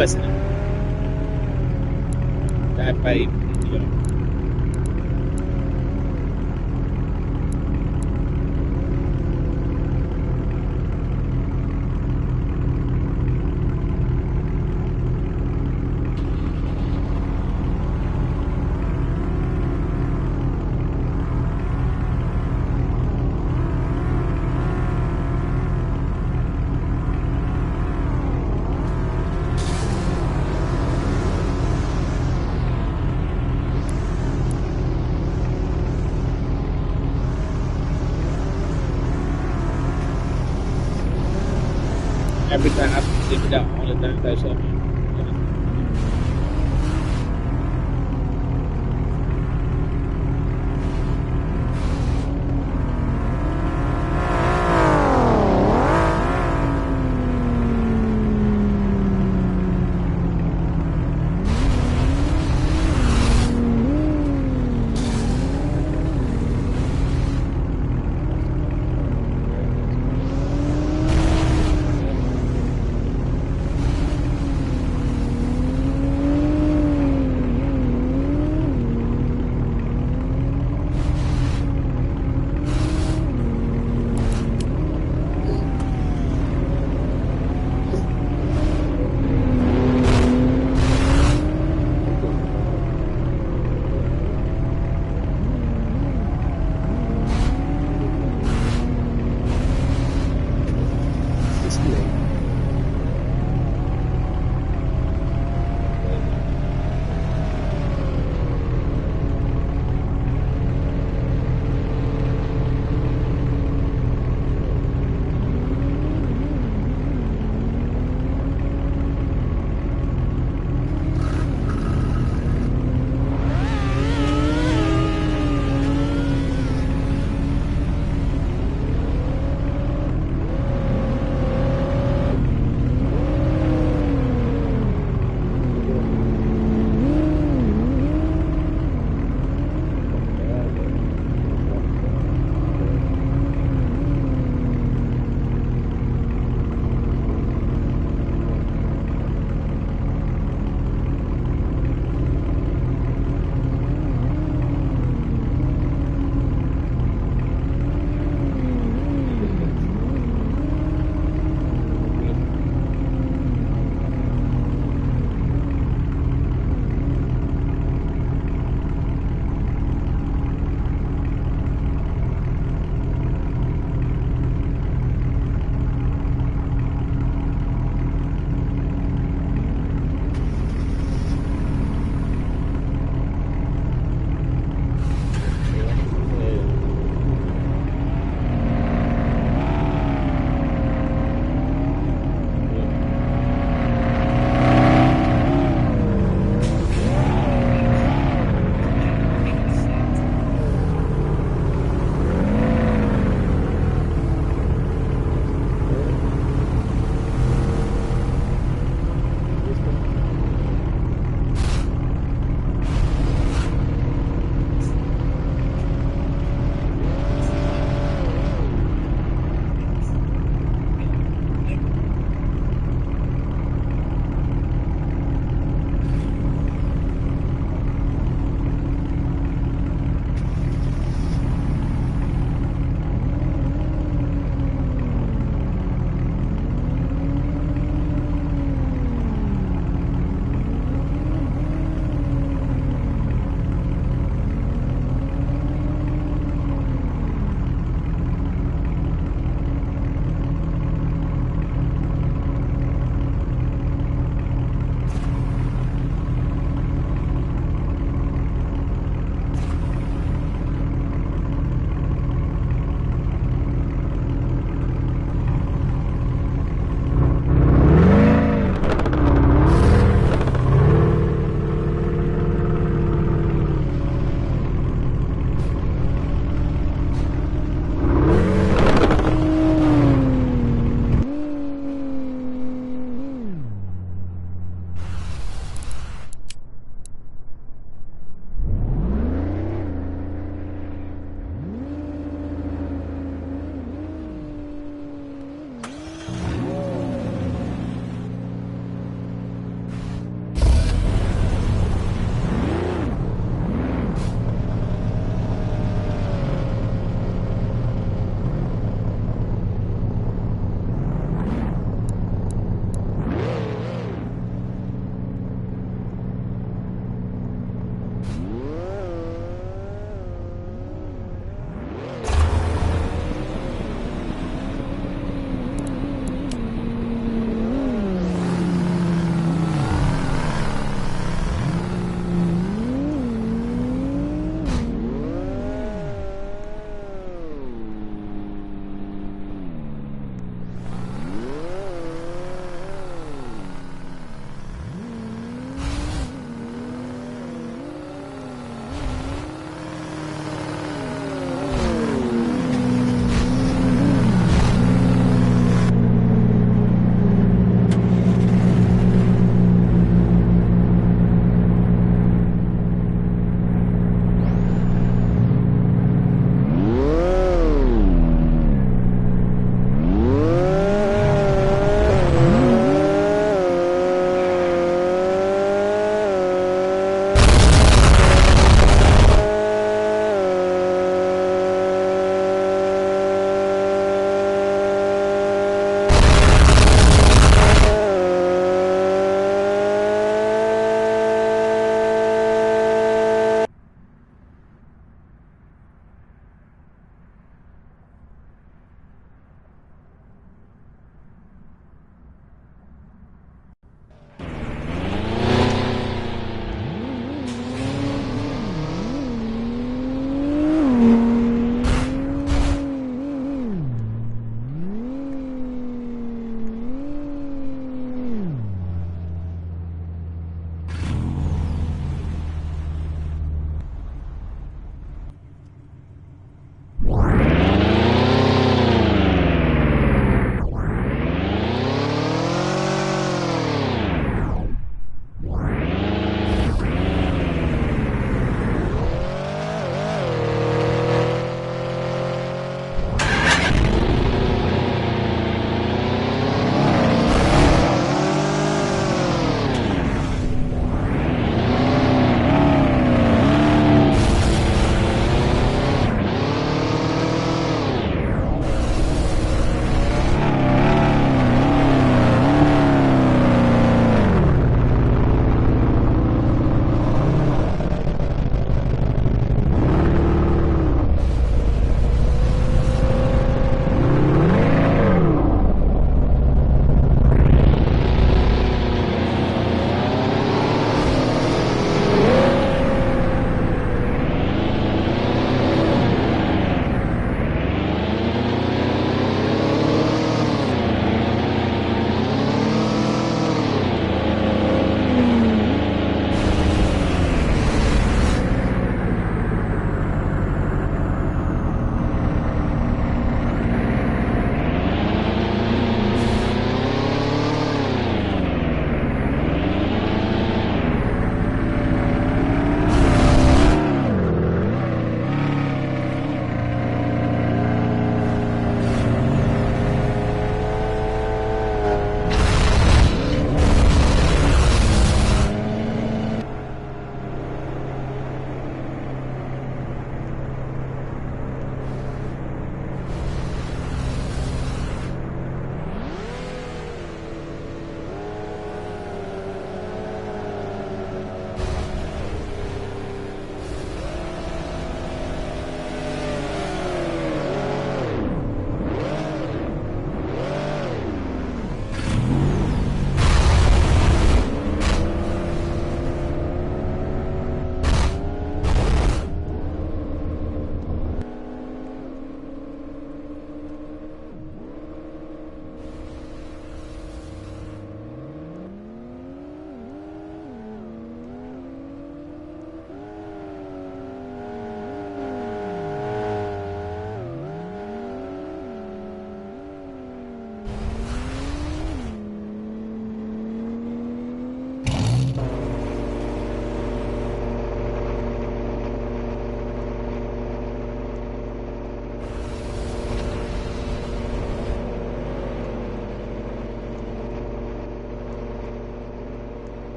passando. Já é pra ir. Every time I see it out, only thing that's up.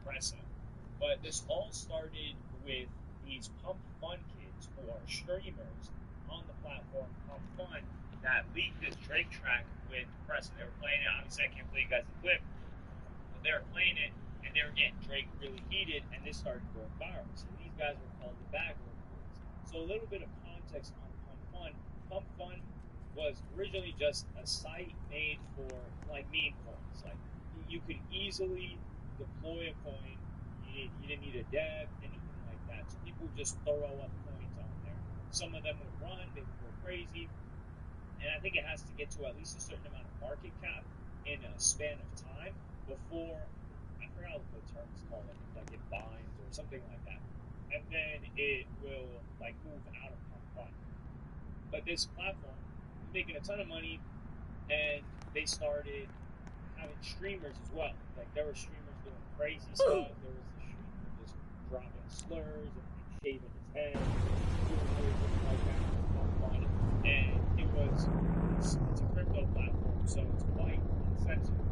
Pressa. But this all started with these Pump Fun kids who are streamers on the platform Pump Fun that leaked this Drake track with Pressa. They were playing it. Obviously, I can't play you guys the clip, but they were playing it and they were getting Drake really heated, and this started going viral. So these guys were called the Bag Lord Boys. So a little bit of context on Pump Fun. Pump Fun was originally just a site made for like meme coins. Like you could easily deploy a coin. You didn't need a dev, anything like that. So people would just throw up coins on there. Some of them would run, they would go crazy. And I think it has to get to at least a certain amount of market cap in a span of time before, I forgot what the term's called, like it binds or something like that. And then it will like move out of Pump Fun. But this platform was making a ton of money, and they started having streamers as well. Like there were streamers doing crazy stuff. There was the streamer just dropping slurs and shaving his head, doing everything like that. And it's a crypto platform, so it's quite insensitive.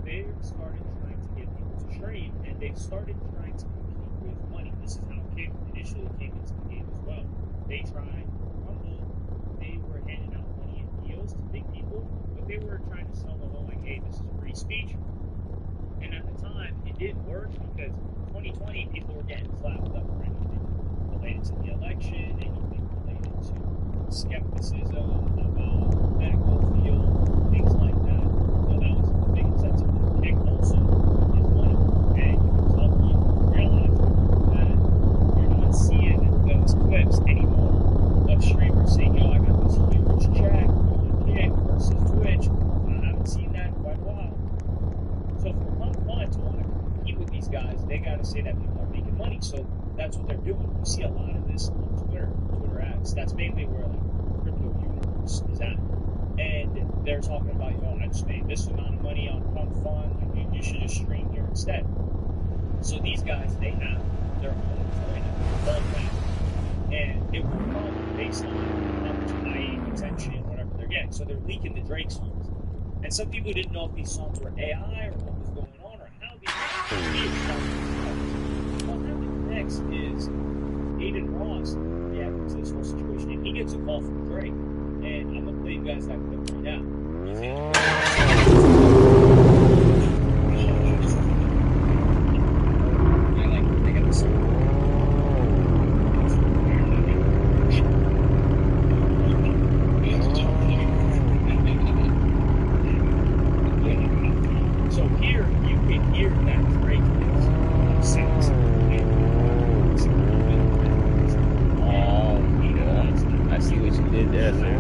They started trying to get people to stream, and they started trying to compete with money. This is how it initially came into the game as well. They tried Rumble. They were handing out money and deals to big people, but they were trying to sell the whole like, hey, this is free speech. And at the time, it didn't work because 2020 people were getting slapped up for anything related to the election, anything related to skepticism about medical field, things like that. So that was the big incentive. Kick also is money, and you can tell you realize that you're not seeing those clips anymore of streamers saying, yo, I got this huge check on Kick versus Twitch. I haven't seen that in quite a while. So for Pump Fun to want to compete with these guys, they got to say that people are making money. So that's what they're doing. You see a lot of this on Twitter ads. That's mainly where like Crypto Universe is at. And they're talking about, yo, I just made this amount of money on Pump Fun. Like, you should just stream here instead. So these guys, they have their own coin called that. And it will come based on how much high attention, whatever they're getting. So they're leaking the Drake songs. And some people didn't know if these songs were AI or what was going on or how these songs were. What happened next is Aiden Ross reacted to this whole situation, and he gets a call from Drake. And I'm gonna play you guys that clip right now. They got this. So here you can hear that Drake is upset. I see what you did there, man.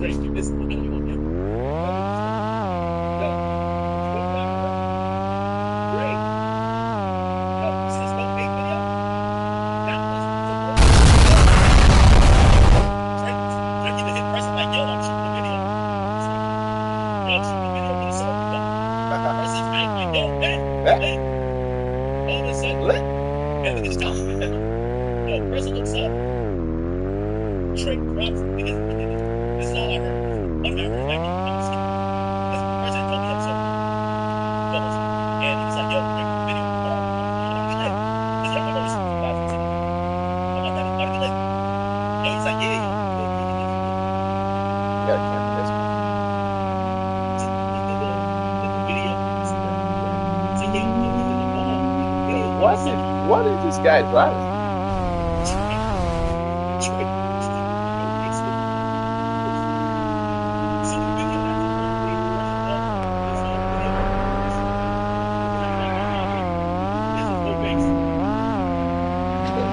Drake, you missed. I don't even want him. No, Drake. No, this is no fake video. That was Drake even hit press like, yo, I'm shooting the video. Yo, I'm shooting the video for the song. Press is like, yo, man. All of a sudden, and look at this guy. Yo, Press looks up. Drake drops. This is all I heard. I've never heard that. This President told me that so. And he was like, yo, Drake, video. This young man was I'm like, that is part of the list. And he's like, yeah. You gotta cancel this one. What is this guy driving?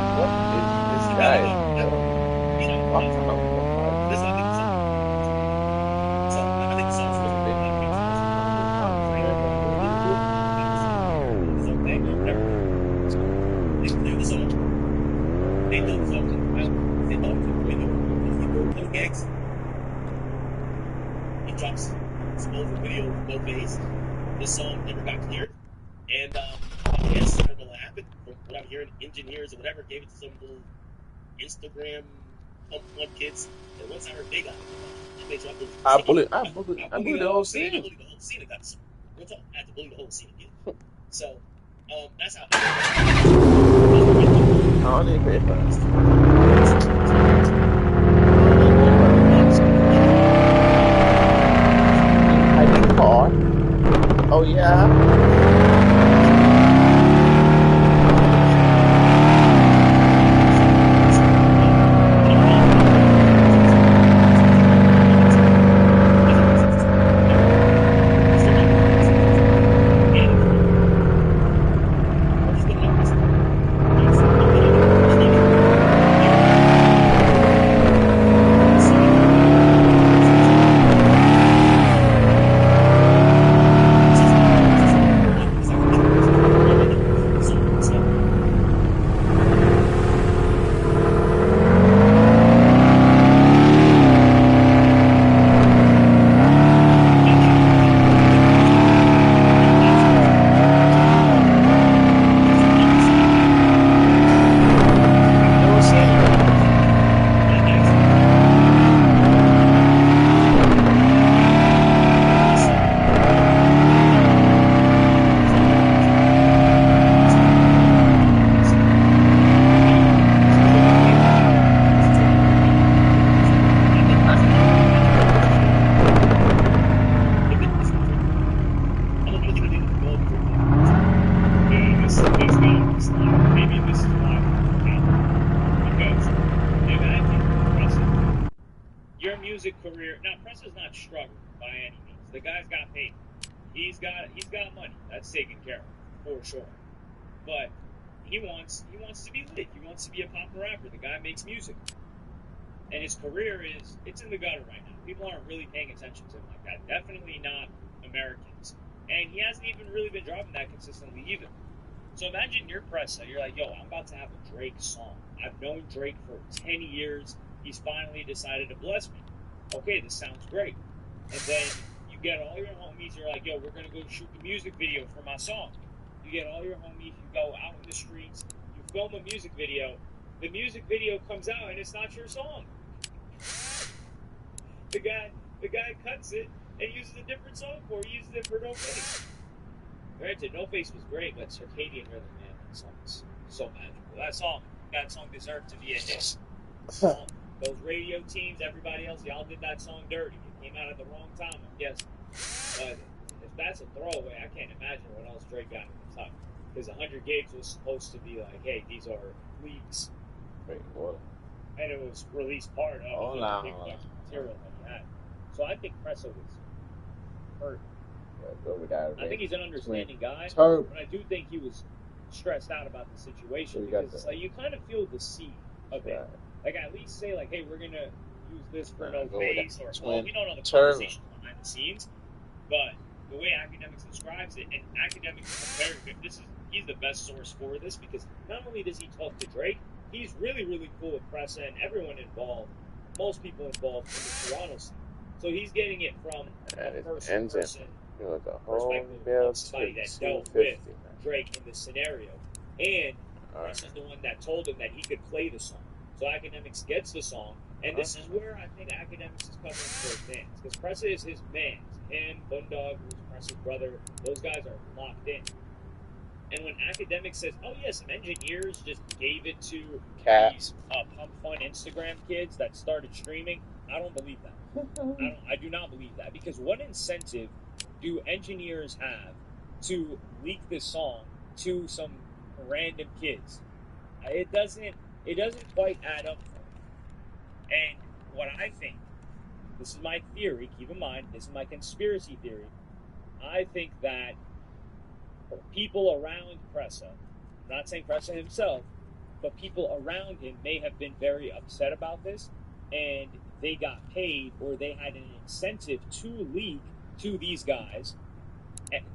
What is this guy? He drops some over video from both ways. This song never got cleared, and I guess what will happen from what I'm hearing, engineers or whatever gave it to some little Instagram Pump One kids, and once I heard they got it, they dropped those. I bully the whole scene. I bullied the whole scene. I got some. Once I had to bully the whole scene again. So that's how. I don't even pay for it. Oh yeah. Music career. Now, Preston's not struggling by any means. The guy's got paid. He's got money. That's taken care of for sure. But he wants to be lit. He wants to be a popular rapper. The guy makes music, and his career it's in the gutter right now. People aren't really paying attention to him like that. Definitely not Americans. And he hasn't even really been dropping that consistently either. So imagine you're Pressa. You're like, yo, I'm about to have a Drake song. I've known Drake for 10 years. He's finally decided to bless me. Okay, this sounds great. And then you get all your homies, you're like, yo, we're going to go shoot the music video for my song. You get all your homies, you go out in the streets, you film a music video. The music video comes out and it's not your song. The guy cuts it and uses a different song for it. He uses it for No Face. Granted, No Face was great, but Circadian Rhythm, man, that song's so magical. That song deserved to be a hit. Those radio teams, everybody else, y'all did that song dirty. It came out at the wrong time, I'm guessing. But if that's a throwaway, I can't imagine what else Drake got in the top. Because 100 Gigs was supposed to be like, hey, these are leaks. Wait, what? And it was released part of the material that he had. So I think Pressa was hurt. I think he's an understanding guy, but I do think he was stressed out about the situation because it's like you kind of feel the seed of it. Like at least say like, hey, we're gonna use this for Nah, no go with that face, or twin we don't know the turtle. conversations behind the scenes, but the way Academics describes it, and Academics is a very good. He's the best source for this, because not only does he talk to Drake, he's really, really cool with Pressa and everyone involved, most people involved in the Toronto scene. So he's getting it from And a it first ends in person the whole perspective bill of somebody to that dealt 250. with Drake in this scenario. And Alright. Press is the one that told him that he could play the song. So Academics gets the song, and this is where I think Academics is covering for his fans, because Pressa is his man. Him, Bundog, who's Pressa's brother, those guys are locked in. And when Academics says, "Oh yeah, some engineers just gave it to these Pump Fun Instagram kids that started streaming," I don't believe that. I do not believe that, because what incentive do engineers have to leak this song to some random kids? It doesn't quite add up for me. And what I think, this is my theory, keep in mind, this is my conspiracy theory, I think that people around Pressa, I'm not saying Pressa himself, but people around him may have been very upset about this, and they got paid, or they had an incentive to leak to these guys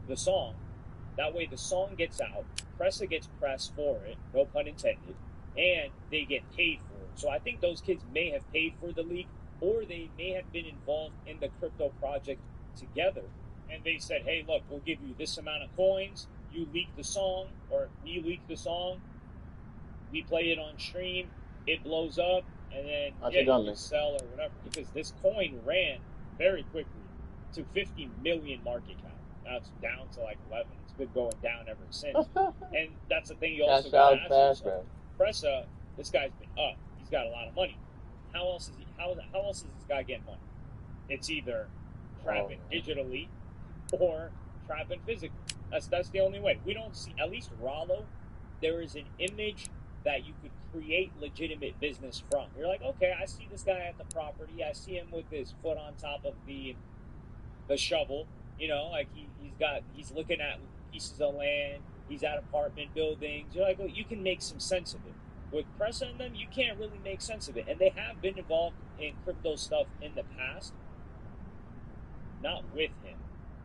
the song. That way the song gets out, Pressa gets pressed for it, no pun intended, and they get paid for it. So I think those kids may have paid for the leak, or they may have been involved in the crypto project together. And they said, "Hey, look, we'll give you this amount of coins, you leak the song, or we leak the song, we play it on stream, it blows up, and then you can sell or whatever." Because this coin ran very quickly to 50 million market cap. Now it's down to like 11. It's been going down ever since. And that's the thing you also got to ask yourself. Pressa, this guy's been up. He's got a lot of money. How else is this guy getting money? It's either trapping digitally or trapping physically. That's the only way. We don't see, at least Rollo, there is an image that you could create legitimate business from. You're like, okay, I see this guy at the property. I see him with his foot on top of the shovel. You know, like he's looking at pieces of land. He's at apartment buildings. You're like, well, you can make some sense of it. With Pressa and them, you can't really make sense of it. And they have been involved in crypto stuff in the past. Not with him,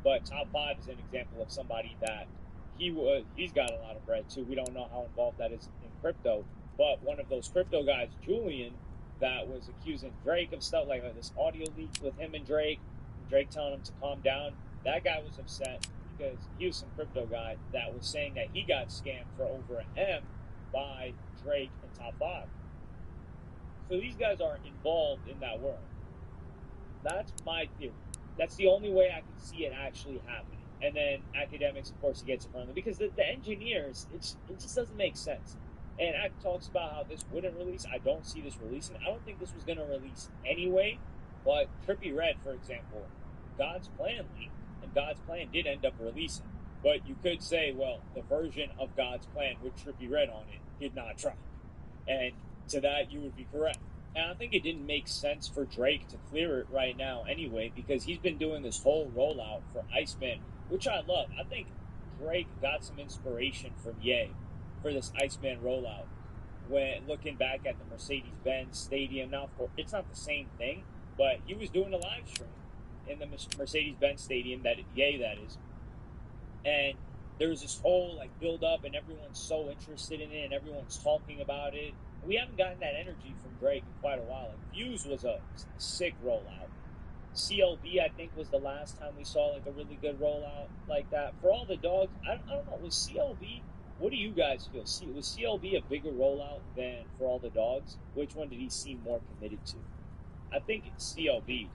but Top 5 is an example of somebody that he's got a lot of bread too. We don't know how involved that is in crypto, but one of those crypto guys, Julian, that was accusing Drake of stuff like this audio leak with him and Drake telling him to calm down. That guy was upset because he was some crypto guy that was saying that he got scammed for over an M by Drake and Top 5. So these guys are involved in that world. That's my theory. That's the only way I can see it actually happening. And then Academics, of course, he gets in front of them, because the engineers, it just doesn't make sense. And Ack talks about how this wouldn't release. I don't see this releasing. I don't think this was going to release anyway. But Trippie Redd, for example, God's Plan leaked, and God's Plan did end up releasing. But you could say, well, the version of God's Plan with Trippie Redd on it did not drop. And to that, you would be correct. And I think it didn't make sense for Drake to clear it right now anyway, because he's been doing this whole rollout for Iceman, which I love. I think Drake got some inspiration from Ye for this Iceman rollout. When looking back at the Mercedes-Benz Stadium, now it's not the same thing, but he was doing a live stream in the Mercedes-Benz Stadium, Ye that is, and there was this whole like build up, and everyone's so interested in it, and everyone's talking about it. We haven't gotten that energy from Drake in quite a while. Like Views was a sick rollout. CLB, I think, was the last time we saw like a really good rollout like that. For All the Dogs, I don't know. Was CLB? What do you guys feel? Was CLB a bigger rollout than For All the Dogs? Which one did he seem more committed to? I think it's CLB.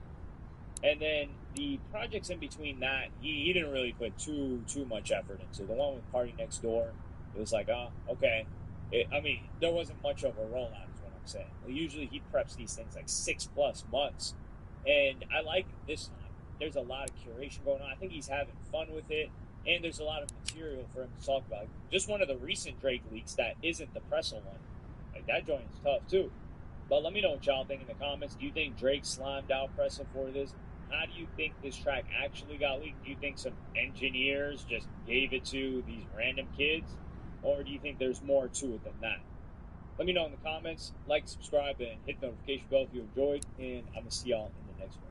And then the projects in between that, he didn't really put too much effort into. The one with Party Next Door, it was like, okay. There wasn't much of a rollout, is what I'm saying. Usually he preps these things like 6+ months. And I like this time. There's a lot of curation going on. I think he's having fun with it. And there's a lot of material for him to talk about. Just one of the recent Drake leaks that isn't the Pressa one. Like, that joint is tough, too. But let me know what y'all think in the comments. Do you think Drake slimed out Pressa for this? How do you think this track actually got leaked? Do you think some engineers just gave it to these random kids? Or do you think there's more to it than that? Let me know in the comments, like, subscribe, and hit the notification bell if you enjoyed, and I'm going to see y'all in the next one.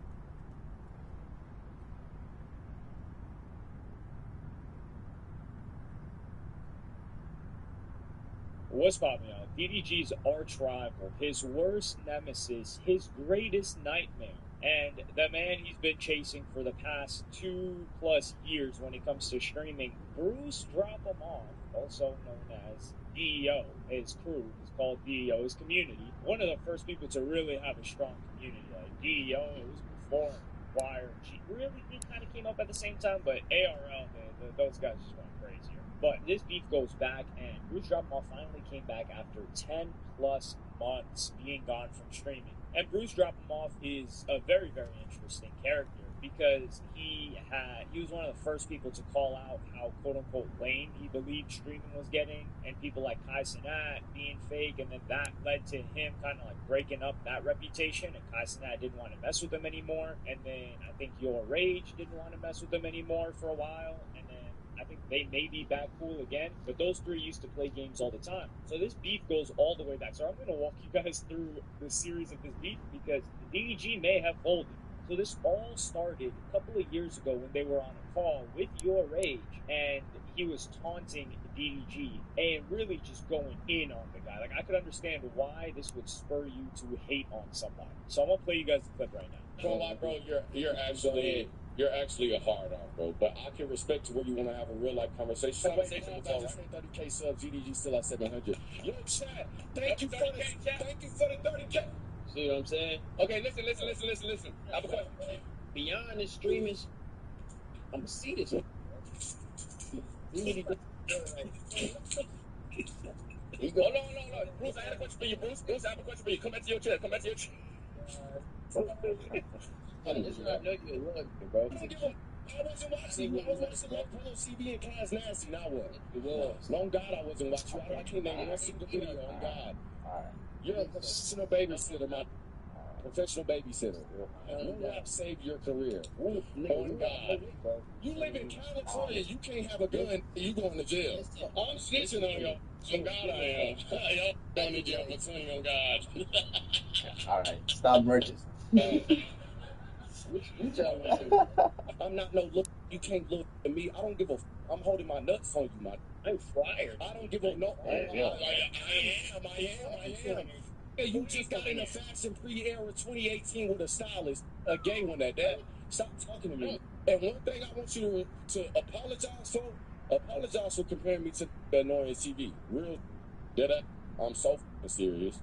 What's poppin', y'all? DDG's arch rival, his worst nemesis, his greatest nightmare, and the man he's been chasing for the past 2+ years when it comes to streaming, Bruce Drop 'em Off, also known as DEO. His crew is called DEO, his community. One of the first people to really have a strong community. Like DEO, it was before Wire. Really, it kind of came up at the same time, but ARL, those guys just went crazier. But this beef goes back, and Bruce Drop 'em Off finally came back after 10+ months being gone from streaming. And Bruce Drop 'em Off is a very, very interesting character because he was one of the first people to call out how quote-unquote lame he believed streaming was getting, and people like Kai Cenat being fake, and then that led to him kind of like breaking up that reputation, and Kai Cenat didn't want to mess with him anymore, and then I think Your Rage didn't want to mess with him anymore for a while, and then I think they may be back cool again, but those three used to play games all the time. So this beef goes all the way back. So I'm going to walk you guys through the series of this beef because the DDG may have folded. So this all started a couple of years ago when they were on a call with Your Rage, and he was taunting DDG and really just going in on the guy. Like, I could understand why this would spur you to hate on somebody. So I'm going to play you guys the clip right now. Bro, you're actually a hard on, bro. But I can respect to where you want to have a real life conversation. I just hit 30K subs. GDG still at 700. Yo, chat. Thank you for the 30K. See what I'm saying? Okay, listen. I have a question. Beyond the streamers, I'm gonna see this. You need to Hold on. Bruce, I had a question for you. Bruce, I have a question for you. Come back to your chair. It's not know you love me, bro. I wasn't watching Polo CV in class nasty. Now what? It was. On God, I wasn't watching you. I can't name one single video on God. You're a professional babysitter, man. Professional babysitter. No rap saved your career. On God. You live in California. You can't have a gun. You going to jail. I'm snitching on y'all. On God, I am. Y'all going to jail for 20 on God. All right, stop merges. What y'all want to do? I'm not no look. You can't look at me. I don't give a. I'm holding my nuts on you, man. I'm fired. I don't give a no. Yeah. I am. Yeah, you just got in a fashion pre-era 2018 with a stylist, a gay one at that. Stop talking to me. And one thing I want you to apologize for comparing me to the annoying TV. Real, I'm so serious.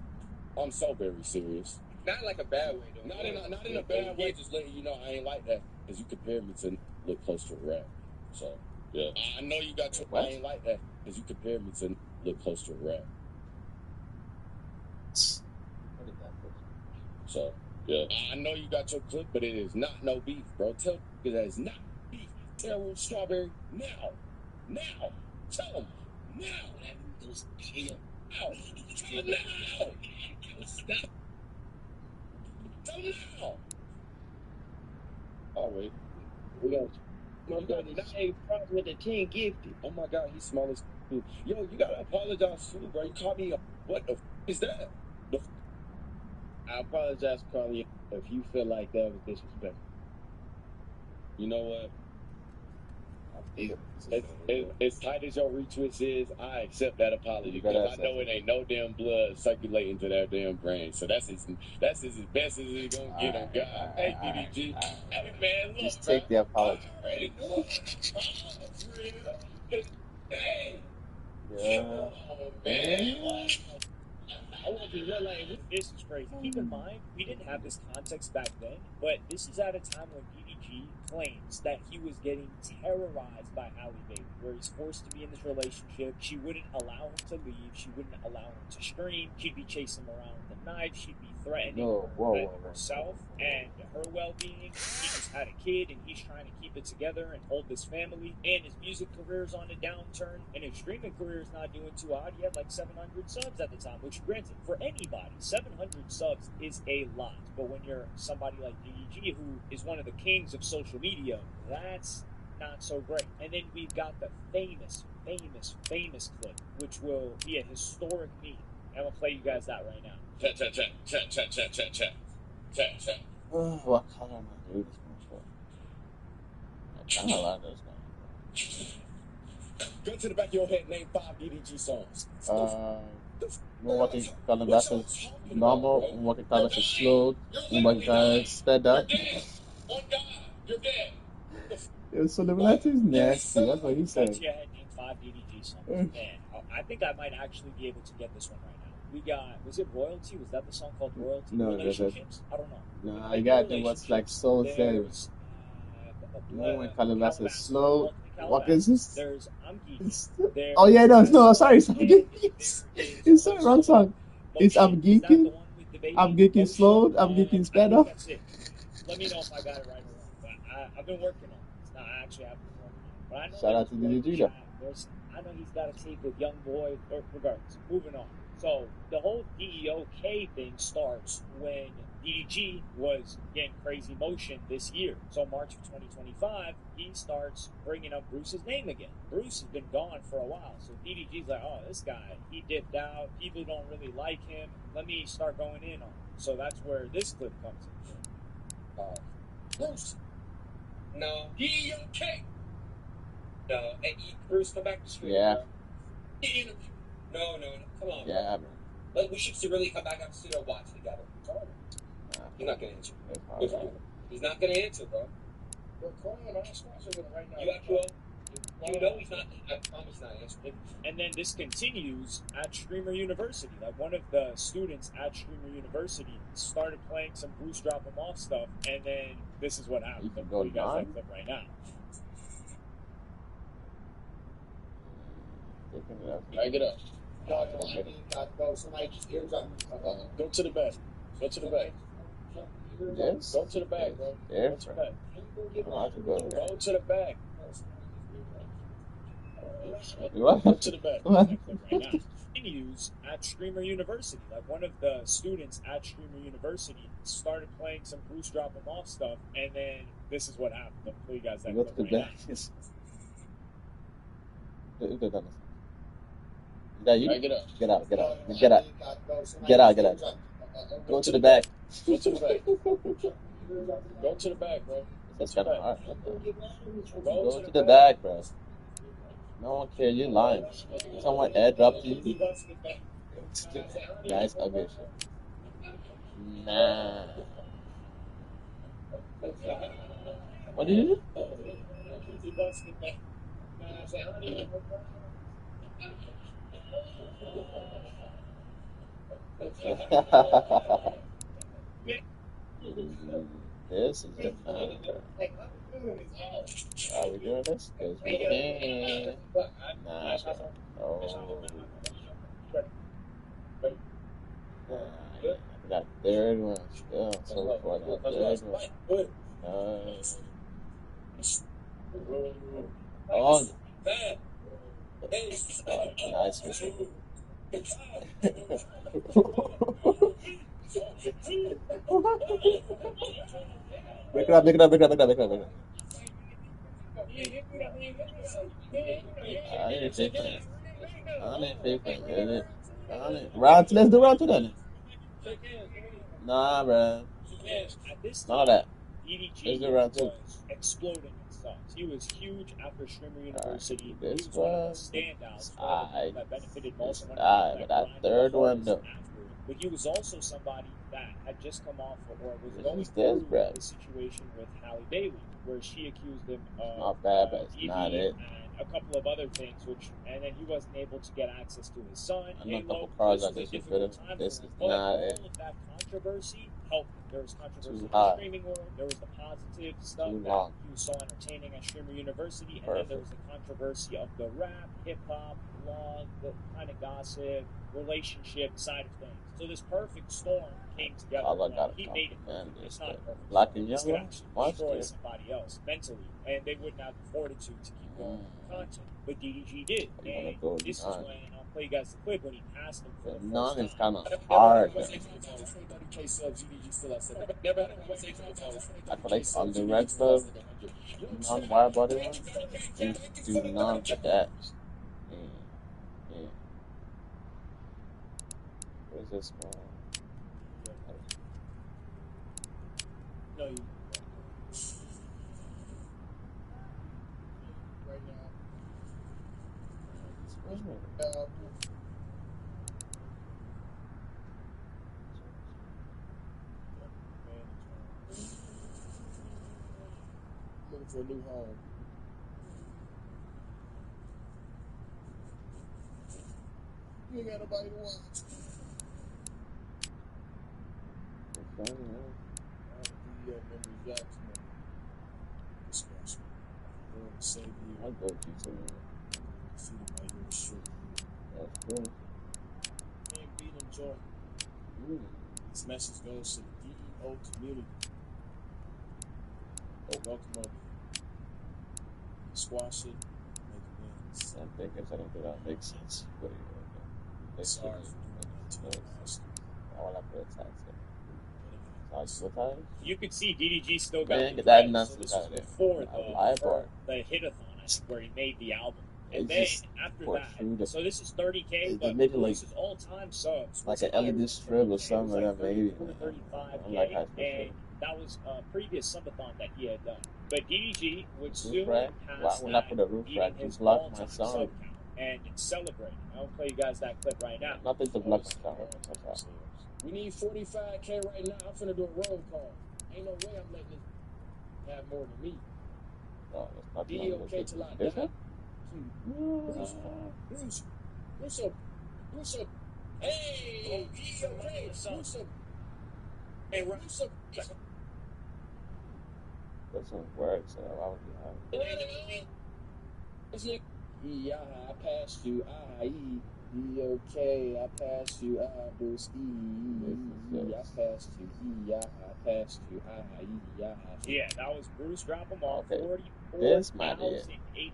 I'm so very serious. Not like a bad way, though. Not in a bad way. Just letting you know I ain't like that because you compared me to look close to a rap. So yeah, I know you got your. What? I ain't like that because you compared me to look close to a rap. What is that? So yeah, I know you got your clip, but it is not no beef, bro. Tell that it's not beef. Tell Root Strawberry now. Tell him now. Those kill. Now. Tell him now. Stop. Tell him now. Oh wait. We got my brother Shay Frost with the 10 gifted. Oh my God, he's small as. Yo, you gotta apologize too, bro. You caught me. What the is that? I apologize for calling you if you feel like that was disrespectful. You know what? Yeah. As tight as your retwist is, I accept that apology because I know it ain't no damn blood circulating to that damn brain. So that's as best as it's gonna get on God. Hey, DDG. Hey, man, look, Just take the apology. I already know. Hey. Yeah. Oh, man. I want you to realize this is crazy. Keep in mind, we didn't have this context back then, but this is at a time when DDG claims that he was getting terrorized by Halle Bailey, where he's forced to be in this relationship. She wouldn't allow him to leave. She wouldn't allow him to stream. She'd be chasing him around with a knife. She'd be threatening herself and her well-being. He just had a kid, and he's trying to keep it together and hold this family. And his music career is on a downturn, and his streaming career is not doing too hot. He had like 700 subs at the time, which granted, for anybody, 700 subs is a lot. But when you're somebody like DDG, who is one of the kings of social media, that's not so great. And then we've got the famous clip, which will be a historic meme. I'm gonna play you guys that right now. Check, check, check, check, check, check, check, check, check, check. What color am I doing this one for? I kind of like this Go to the back of your head, name 5 DDG songs. What you call them, that's a normal, what you call it, a slow, what you call it, sped up. On God, you're dead. So the relative is nasty, that's what he Go said. to your head, name 5 DDG songs. Man, I think I might actually be able to get this one right now. We got, was it Royalty? Was that the song called Royalty? No, Relationships? I don't know. No, I got them what's like soul says. There's No one Calabasas Calabasas. slow. What Calabasas. is this? There's I'm Geeking. There's, Oh yeah, no, sorry, it's it's the wrong song. It's I'm Geeking. I'm Geeking slow. I'm Geeking sped up. That's it. Let me know if I got it right or wrong. But I've been working on it. It's not, I actually have been working on it. But I know Shout out to DDG though. I know he's got a tape with Young Boy. Or regardless, moving on. So the whole DEOK thing starts when DDG was getting crazy motion this year. So March of 2025, he starts bringing up Bruce's name again. Bruce has been gone for a while. So DDG's like, oh, this guy, he dipped out. People don't really like him. Let me start going in on him. So that's where this clip comes in. Bruce. No. DEOK. No. Hey, Bruce, come back to stream. Yeah. Bro. No. Come on. Yeah, bro. Like, we should really come back up to the watch together. He's not gonna answer. He's not gonna answer, bro. You got Q? You know he's not. I promise he's not answering. And then this continues at Streamer University. Like one of the students at Streamer University started playing some Bruce Drop 'em Off stuff, and then this is what happened. You can go You guys live? that clip right now. Back it up. Go to the back. Go to the back. Yes. Go to the back, bro. Yeah, Go to the back. I have to go there. Go to the back. What? Go to the back. What? That clip right now. Continues at Streamer University. Like one of the students at Streamer University started playing some Bruce Drop 'em Off stuff, and then this is what happened. I'll play you guys that Go to clip the right back. now. Is that you? Back it up. Get out. Go to the back. Go to the back. Go to the back, bro. That's kind of hard. Go Go to the back, bro. No one cares. You're lying. Someone airdropped you. Nice, ugly shit. Nah. What did you do? This is the time. Are we doing this? Because we can. Nah, oh. That third one still. So far, that third one. Oh, nice. Break it up. I didn't say that. Round, let's do round 2 then. Nah, bro. At this None of time, that. DDG Let's do round 2. was exploding in stocks. He was huge after Streamer University. This He was one of was the standouts alright. that benefited most. But that third one though. But he was also somebody that had just come off or was This going is this, through bro. the situation with Halle Bailey, where she accused him of Not bad, but it's DV not it. and a couple of other things, and then he wasn't able to get access to his son. I know a Halo. couple cars This on was a this difficult video. time This for him. is But not all it. of that controversy helped him. There was controversy Too in high. the streaming world. There was the positive stuff Too that long. he was so entertaining at Streamer University, and Perfect. then there was the controversy of the rap, hip hop, blog, the kind of gossip, relationship side of things. So this perfect storm came together. All I and gotta he made it compliment perfect. is It's not that perfect. Black and This Young could one, actually watch destroy this. somebody else mentally, and they wouldn't have the fortitude to keep going with content. But DDG did, You wanna and go this is none. when I'll play you guys the clip when he passed him for The the none is first time. kind of hard. Never had I feel like on the regular non-wire body one, you do none for that. Yeah. this one? No, you. Right now. Looking for a new home. You ain't got nobody to watch. Memory Jackson. Discussion. Lord, save you. I'll go to you. See them by your shirt. That's cool. Can't beat them, Jordan. This message goes to the DEO community. Welcome over. Squash it, make amends. I think it's anything that makes sense for you. Sorry for doing that to us. All I put tax. You could see DDG still got Man, the that dreads, nonsense so out this of was there. before the hit-a-thon, where he made the album. And then after that, so this is 30K, but maybe like, this is all-time subs. Like an LED strip or something like that, maybe. 35K, and that was a previous subathon that he had done. But DDG would soon pass when I put a roof rack, his block my all-time sound. sub count and celebrate. I'll play you guys that clip right now. Nothing to block my sound. We need 45K right now. I'm finna do a roll call. Ain't no way I'm letting it have more than me. No, that's not DOK till I die. Bruce up. Hey, DOK, Bruce up. Hey, Bruce up. That's some words, so why would you have it? Yeah, I passed you. DOK, I passed you. Bruce E. I passed you. I passed you. Yeah, that was Bruce. Drop them off. Okay. 44,808.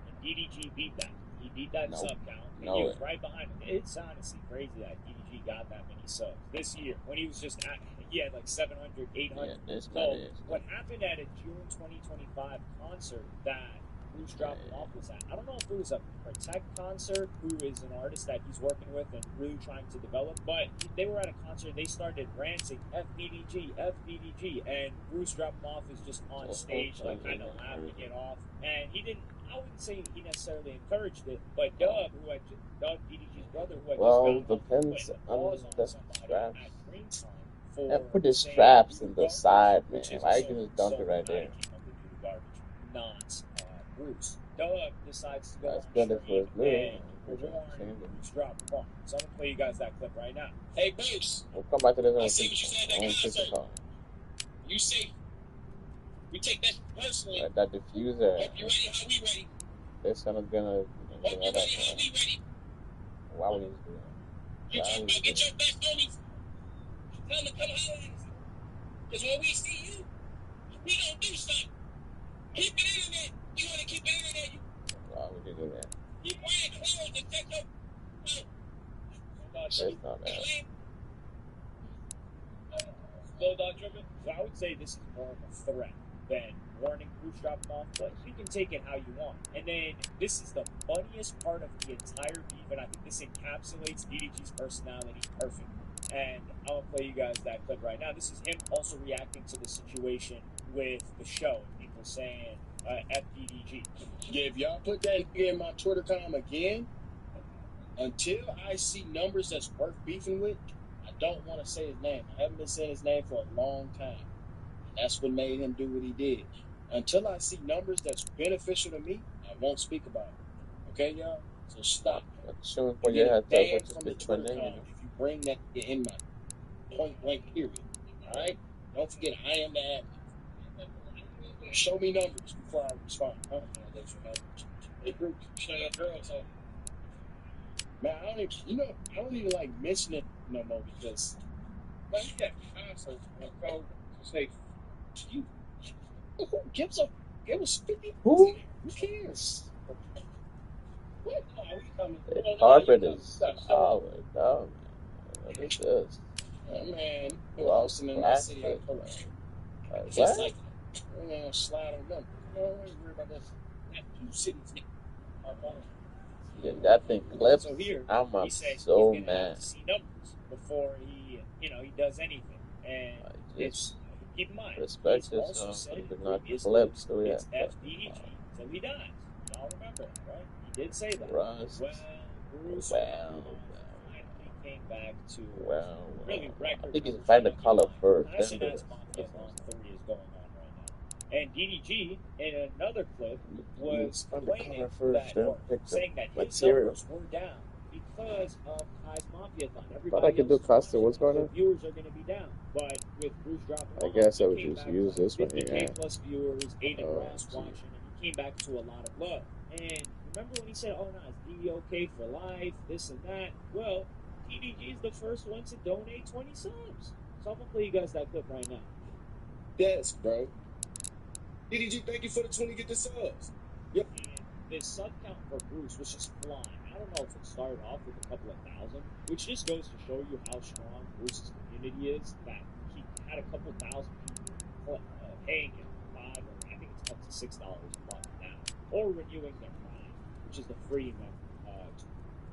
And DDG beat that. He beat that sub count. And he was right behind him. It's honestly crazy that DDG got that many subs this year when he was just at. He had like 700, 800. So what happened at a June 2025 concert that Bruce dropped him off was at, I don't know if it was a Protect concert, who is an artist that he's working with and really trying to develop, but they were at a concert, they started ranting FBDG, and Bruce dropped him off is just on stage, like kind of laughing it off, and he didn't, I wouldn't say he necessarily encouraged it, but Dub, DDG's brother, who had just depends on the straps. At Green Time put the straps in the side, man. Why you just dump it right there? Not Bruce. Dub decides to go on stream and warn Bruce drop the ball. So I'm gonna play you guys that clip right now. Hey, Bruce. We'll come back to this. I see what you said at that concert. You say we take that personally. That diffuser. Hope you ready? How we ready? This one is gonna. Hope you ready? How we ready? Why would you do that? You talking about get your best homies. Tell them to come holler at us. Because when we see you, we don't do something. Keep it in there. You want to keep it in there? Why would you do that? Keep wearing clothes and check up. That's not bad. Slow dog driven. So I would say this is more of a threat than warning Bruce drop them off, but you can take it how you want. And then this is the funniest part of the entire beef, and I think this encapsulates DDG's personality perfectly. And I'll play you guys that clip right now. This is him also reacting to the situation with the show. People saying FDDG. Yeah, if y'all put that in my Twitter column again, until I see numbers that's worth beefing with, I don't want to say his name. I haven't been saying his name for a long time. And that's what made him do what he did. Until I see numbers that's beneficial to me, I won't speak about it. Okay, y'all? So stop. Showing for your head banned from the Twitter column if you bring that in my point blank period. All right? Don't forget, I am the admin. Show me numbers before I respond. Hey, group, show your girls up. Man, I don't even like mention it no more because, man, you got concerts and code to say, you, who gives up? It was 50. Who cares? What? Oh, we coming. The carpet is solid, dog. What is this? Man, who Well, else in the city? I pull up. What? Like, slide on them. Don't worry about that. That two cities. Yeah, that thing clips. So here, I'm he said so he's gonna mad. have to see numbers. before he does anything. And it's, keep in mind, respect he's also yourself said and in do not previous flip clips, so yeah. it's FDEG till he dies. Y'all remember that, right? He did say that. Rust. Well, Bruce Well, finally came back to well, really record. I think you should find the color first, Passion then do as Mafia Bond 3 is going on right now. And DDG, in another clip, was find the complaining color first, then pick the saying that his material. numbers were down because of Kai's Mafia-thon. Thought I could do custom. What's going on? Viewers are going to be down, but with Bruce dropping I off, guess I he would came just back use to this one 50K here. plus viewers, Aiden Oh, Ross watching, and he came back to a lot of love. And remember when he said, "Oh no, it's DDOK for life, this and that." Well, DDG is the first one to donate 20 subs. So I'm gonna play you guys that clip right now. Yes, bro. DDG, thank you for the 20 get the subs. Yep. And the sub count for Bruce was just flying. I don't know if it started off with a couple of thousand, which just goes to show you how strong Bruce's community is, that he had a couple thousand people paying him $5 or I think it's up to $6 a month now, or renewing their Prime, which is the free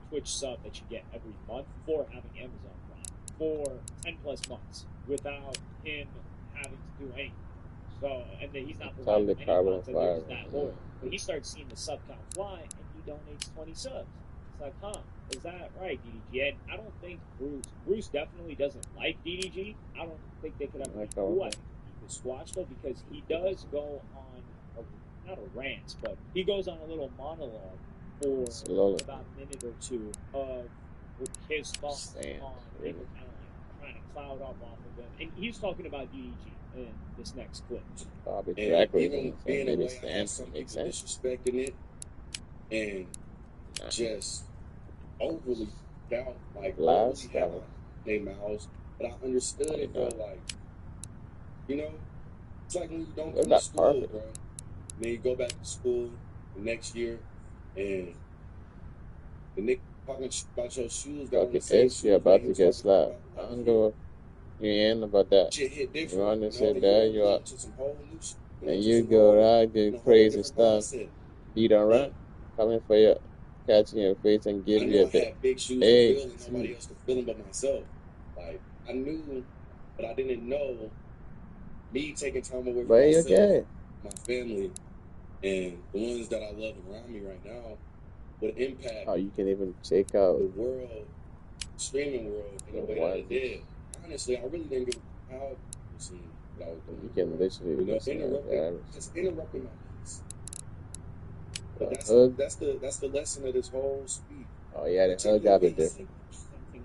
Twitch sub that you get every month for having Amazon Prime for 10 plus months without him having to do anything. So, and then he's not providing any content, they're just that loyal. But he starts seeing the sub count fly, and he donates 20 subs. It's like, huh, is that right, DDG? And I don't think Bruce definitely doesn't like DDG. I don't think they could ever be cool. I think he could squash, though, because he does go on, not a rant, but he goes on a little monologue for about a minute or two of his thoughts on people kind of like trying to cloud up off of him. And he's talking about DDG in this next clip. Even being away, I had some people disrespecting it and just overly doubt, like overly have their mouths. But I understood it, bro. Like, you know, it's like when you don't come to school, bro. And then you go back to school the next year, and the nigga talking about your shoes. You're about to get slapped. I don't know. You ain't about that. You want to sit there, you are, and you go around doing crazy stuff. You don't run, coming for you, catching your face and give you a bit. Hey, nobody else could feel them but myself. Like I knew, but I didn't know. Me taking time away from myself, my family, and the ones that I love around me right now would impact. Oh, you can even check out the world, streaming world, in the way that it did. Honestly, I really didn't give a how that I was doing. You can literally just interrupting my piece. But that's the lesson of this whole speech. Oh yeah, the hug got it different.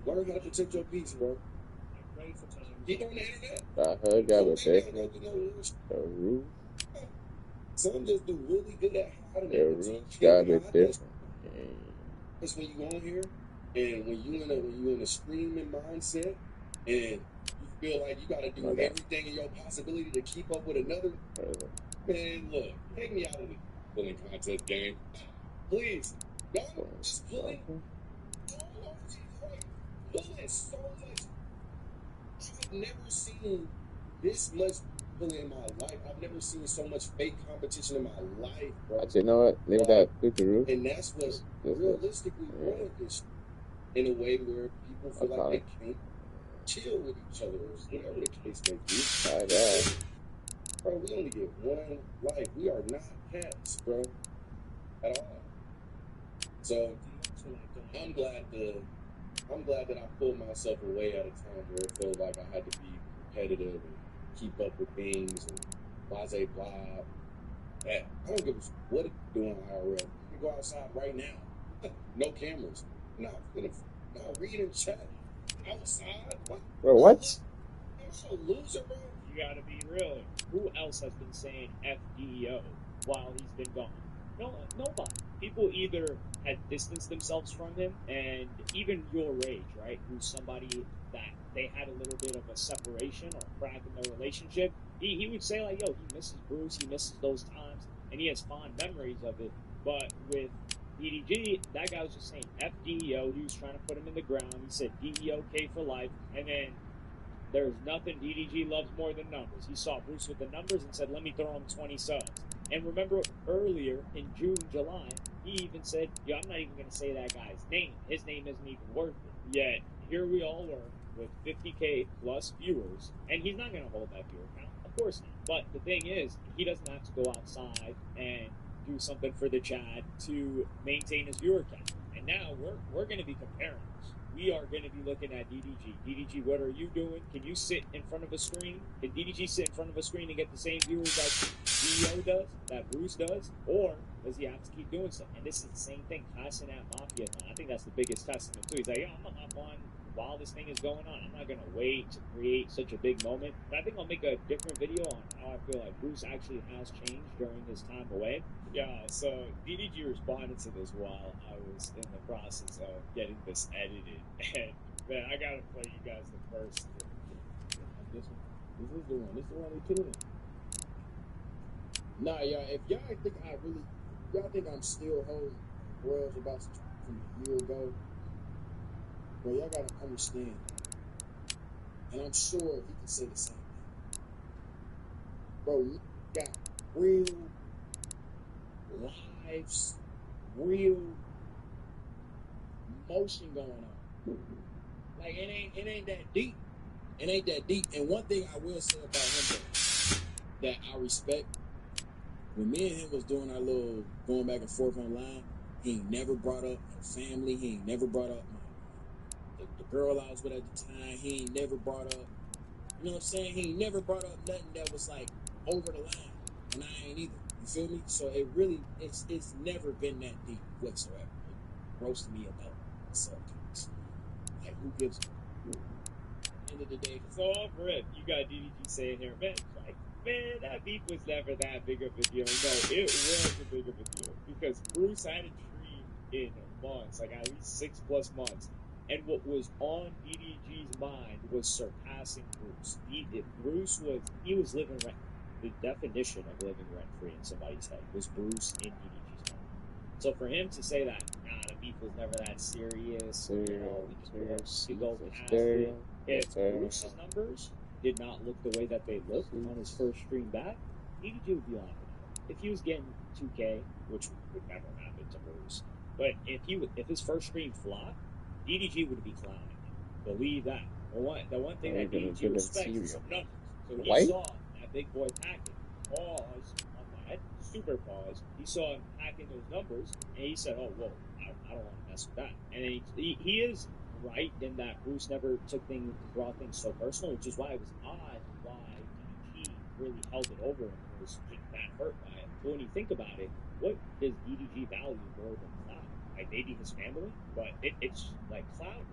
Learn how to protect your peace, bro. Get on the internet. The hug got it different. The roof. Some just do really good at hiding it. The roof got it different. It's when you on here and when you in a streaming mindset and you feel like you gotta do everything in your possibility to keep up with another. Man, look, take me out of the bullying contest game. Please. Y'all just bullying all over the place. Bullying so much. I've never seen this much bullying in my life. I've never seen so much fake competition in my life, bro. You know what? Leave that through the roof. And that's what realistically ruined this in a way where people feel like they can't chill with each other or whatever the case may be. Bro, we only get one life. We are not cats, bro. At all. So I'm glad that I pulled myself away at a time where it felt like I had to be competitive and keep up with things and blase blah. I don't give a what it's doing IRL. You can go outside right now. No cameras. Not reading chat outside. Bro, what? I'm a loser, bro. You gotta be real. Who else has been saying FDEO while he's been gone? No, nobody. People either had distanced themselves from him, and even your age, right? Who's somebody that they had a little bit of a separation or crack in their relationship. He would say like, yo, he misses Bruce, he misses those times, and he has fond memories of it. But with DDG, that guy was just saying FDEO. He was trying to put him in the ground. He said DEOK for life, and then there's nothing DDG loves more than numbers. He saw Bruce with the numbers and said, let me throw him 20 subs. And remember earlier in June, July, he even said, yo, I'm not even going to say that guy's name. His name isn't even worth it. Yet, here we all were, with 50K plus viewers, and he's not going to hold that viewer count, of course not. But the thing is, he doesn't have to go outside and do something for the Chad to maintain his viewer count. And now we're going to be comparing this. We are going to be looking at DDG. DDG, what are you doing? Can you sit in front of a screen? Can DDG sit in front of a screen and get the same viewers that CEO does, that Bruce does? Or does he have to keep doing stuff? And this is the same thing Hassan at Mafia-thon. I think that's the biggest testament too. He's like, yo, I'm gonna hop on while this thing is going on. I'm not gonna wait to create such a big moment. But I think I'll make a different video on how I feel like Bruce actually has changed during his time away. Yeah, so DDG responded to this while I was in the process of getting this edited. And man, I gotta play you guys the first. This one. This is the one. This is the one we put in. Nah, y'all, if y'all think y'all think I'm still holding grudge about from a year ago, bro, y'all gotta understand. And I'm sure he can say the same thing. Bro, we got real lives, real motion going on. Like it ain't that deep. It ain't that deep. And one thing I will say about him though, that I respect, when me and him was doing our little going back and forth online, he ain't never brought up no family. He ain't never brought up the girl I was with at the time. He ain't never brought up, you know what I'm saying? He ain't never brought up nothing that was like over the line. And I ain't either. You feel me? So it really, it's never been that deep whatsoever. Like, roasting me about subjects. Like, who gives a end of the day? So off rip, you got DDG saying here, man, like, man, that beef was never that big of a deal. No, it was a big of a deal because Bruce had a dream in months, like at least 6+ months. And what was on DDG's mind was surpassing Bruce. Bruce was living rent. The definition of living rent free in somebody's head was Bruce in DDG's mind. So for him to say that, the beef was never that serious, we could go past it. If Bruce's numbers did not look the way that they looked on his first stream back, DDG would be laughing at him. If he was getting 2K, which would never happen to Bruce, but if his first stream flopped, DDG would be clowning him. Believe that. The one thing that DDG respects is some numbers. So he saw that big boy packing. Pause on that. Super pause. He saw him packing those numbers, and he said, "Oh, whoa, I don't want to mess with that." And then he is right in that Bruce never brought things so personal, which is why it was odd why DDG really held it over him and was just that hurt by it. But when you think about it, what does DDG value more than clout? Like maybe his family, but it's like clout and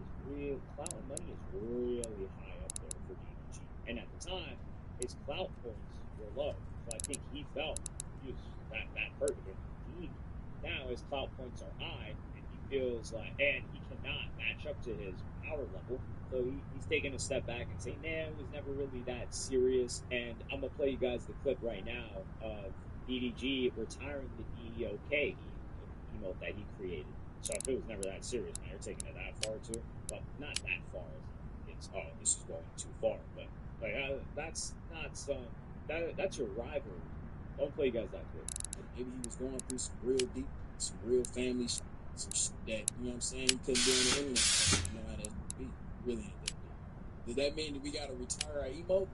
money is really high up there for DDG. And at the time, his clout points were low, so I think he felt that hurt him deep. Now his clout points are high, and he feels like, and he cannot match up to his power level. So he's taking a step back and saying, "Nah, it was never really that serious." And I'm gonna play you guys the clip right now of DDG retiring the DEOK emote that he created. So if it was never that serious, now you're taking it that far too. Well, not that far. It's this is going too far. But like that's not that's your rivalry. Don't play you guys that clip. Maybe he was going through some real deep, some real family, some shit that, you know what I'm saying, he couldn't do on the internet. You know how that be. Really ain't that deep. Does that mean that we gotta retire our emote?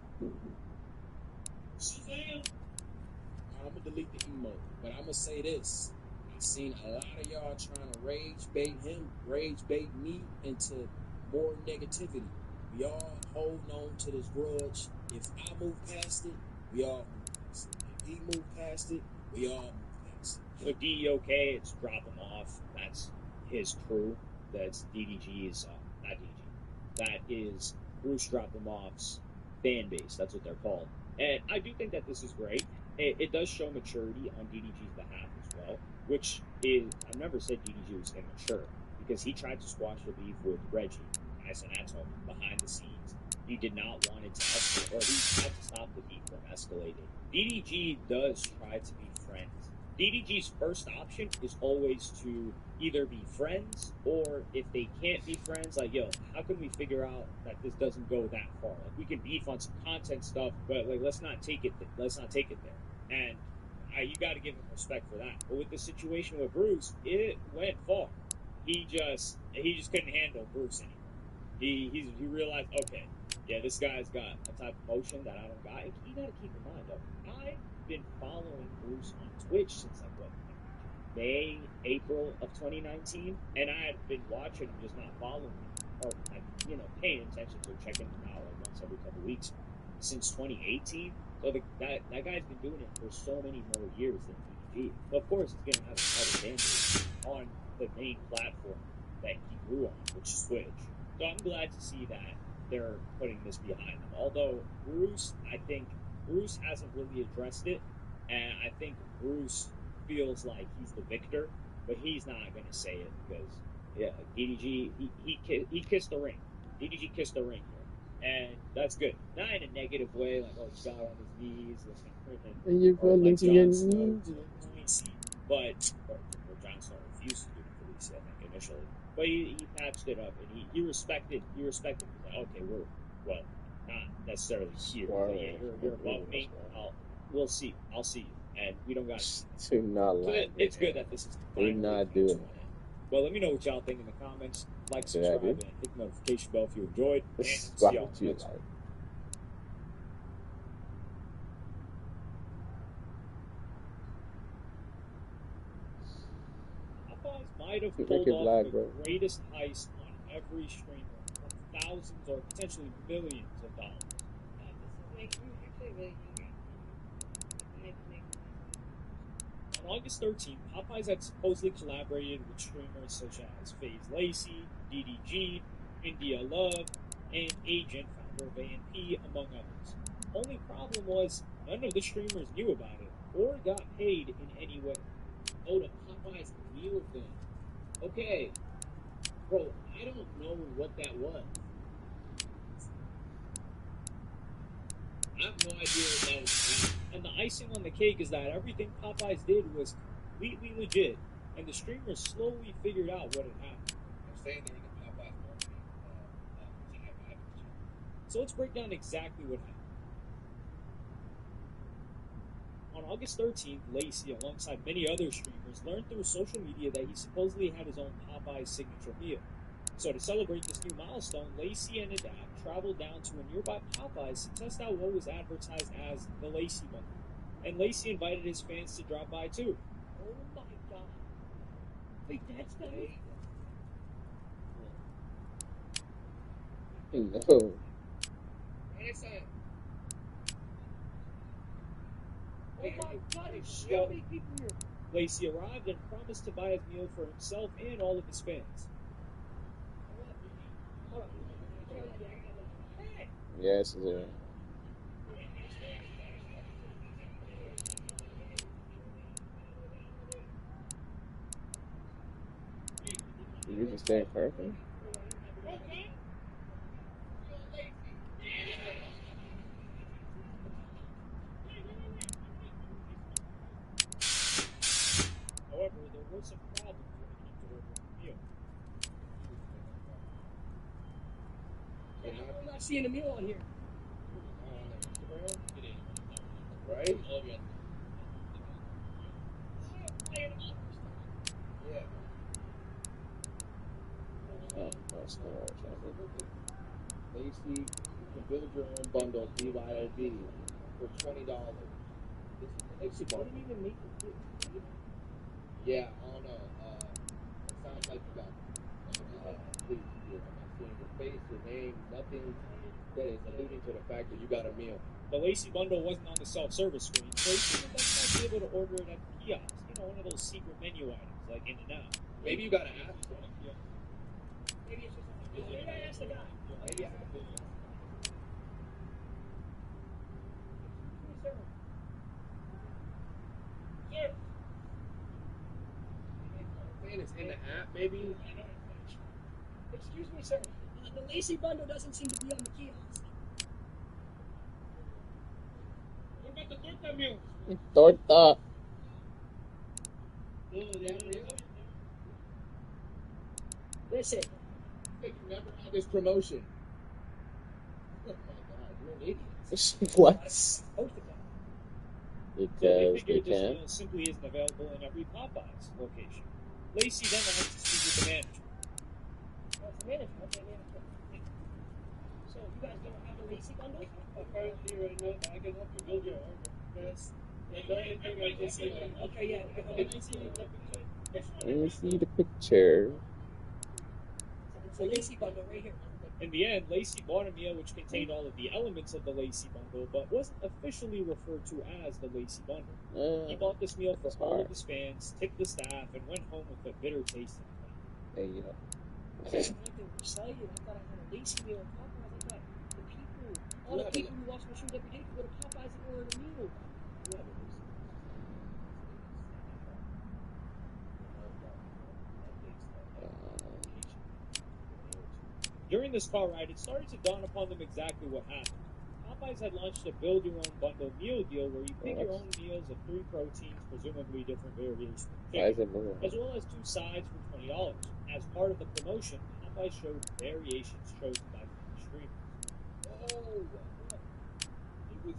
Shazam! I'm gonna delete the emote, but I'm gonna say this. I've seen a lot of y'all trying to rage bait me into more negativity. We all holding on to this grudge. If I move past it, we all move past it. If he move past it, we all move past it. So DEOK, it's drop him off. That's his crew. That's DDG's, not DDG. That is Bruce Drop Him Off's fan base. That's what they're called. And I do think that this is great. It does show maturity on DDG's behalf as well, which is, I've never said DDG was immature because he tried to squash the beef with Reggie, Tyson Atom, behind the scenes. He did not want it to escalate, or he tried to stop the beef from escalating. DDG does try to be friends. DDG's first option is always to either be friends, or if they can't be friends, like, yo, how can we figure out that this doesn't go that far? Like, we can beef on some content stuff, but like, let's not take it there. And you got to give him respect for that. But with the situation with Bruce, it went far. He just couldn't handle Bruce anymore. He realized, okay, yeah, this guy's got a type of motion that I don't got. And you got to keep in mind, though, I've been following Bruce on Twitch since like what, May, April of 2019, and I had been watching him, just not following him, or like, you know, paying attention to him, checking him out like once every couple weeks since 2018. So that guy's been doing it for so many more years than DDG. So of course, he's gonna have an advantage on the main platform that he grew on, which is Twitch. So I'm glad to see that they're putting this behind them. Although Bruce, I think Bruce hasn't really addressed it, and I think Bruce feels like he's the victor, but he's not going to say it because, yeah, DDG, he kissed the ring. DDG kissed the ring here, and that's good. Not in a negative way, like, oh, he got on his knees, and you're or like licking your Jon Snow knees. to Khaleesi, but or Jon Snow refused to do to Khaleesi, I think, initially. But he patched it up, and he respected. He's like, okay, well, not necessarily here. But yeah, you're above me. We'll see. I'll see you. And we don't got to not so like it's good that this is we not doing it. Well, let me know what y'all think in the comments. Like, subscribe, and hit the notification bell if you enjoyed. And This is see what y'all you next like. one. Popeyes might have Make pulled it off black, the bro. greatest heist on every streamer for thousands or potentially millions of dollars. On August 13th, Popeyes had supposedly collaborated with streamers such as FaZe Lacey, DDG, India Love, and Agent, founder of AMP, among others. Only problem was none of the streamers knew about it or got paid in any way. Oh, the Popeyes meal thing. Okay. Bro, I don't know what that was. I have no idea what that was. And the icing on the cake is that everything Popeyes did was completely legit, and the streamers slowly figured out what had happened. They're saying they're in the Popeyes marketing. So let's break down exactly what happened. On August 13th, Lacey, alongside many other streamers, learned through social media that he supposedly had his own Popeyes signature meal. So to celebrate this new milestone, Lacey and Adapt traveled down to a nearby Popeyes to test out what was advertised as the Lacey Bundle. And Lacey invited his fans to drop by too. Oh my god. Wait, that's not it? No. Oh my god, it's so many people here. Lacey arrived and promised to buy his meal for himself and all of his fans. Yes, sir. You just stay perfect. However, there were some problems when it came to ordering the meal. I'm not seeing a meal on here. Right? Yeah. Oh, that's not Lacey, you can build your own bundle, BYOB, for $20. This is What do you even make it? Yeah, I don't know. It sounds like you got please, I'm not seeing your face, your name, nothing that is alluding to the fact that you got a meal. The Lacey Bundle wasn't on the self-service screen, so you might be able to order it at the kiosk. You know, one of those secret menu items, like In-N-Out. Maybe you gotta ask for it. Yeah. Maybe it's just maybe I asked the guy. Maybe I have to. Sir. Saying it's in the app, maybe. Excuse me, sir. The Lacey Bundle doesn't seem to be on the kiosk. What about the torta meal? Torta. Listen, You never had this promotion. Oh my god, you're an idiot. What? post it down. So Because they they figured this can. meal simply isn't available in every Popeyes location. Lacey then had to speak with the manager. Oh, it's the manager. Okay, manager. So you guys don't have the Lacey bundle? Apparently, right now, I can help you build your armor. Yes. The only thing I can see, like, Okay, yeah. let me see the picture. Let me see the picture. It's a Lacey bundle right here. In the end, Lacey bought a meal which contained all of the elements of the Lacey bundle, but wasn't officially referred to as the Lacey bundle. He bought this meal for all of his fans, tipped the staff, and went home with a bitter taste in his mouth. There you go. I was excited. I thought I had a Lacey meal at Popeyes. I thought the people, all the people who watch my shows every day could go to Popeyes and order a meal. During this car ride, it started to dawn upon them exactly what happened. Popeyes had launched a build-your-own-bundle meal deal where you pick your own meals of 3 proteins, presumably different variations of chicken, as well as 2 sides for $20. As part of the promotion, Popeyes showed variations chosen by fan streamers. Oh, it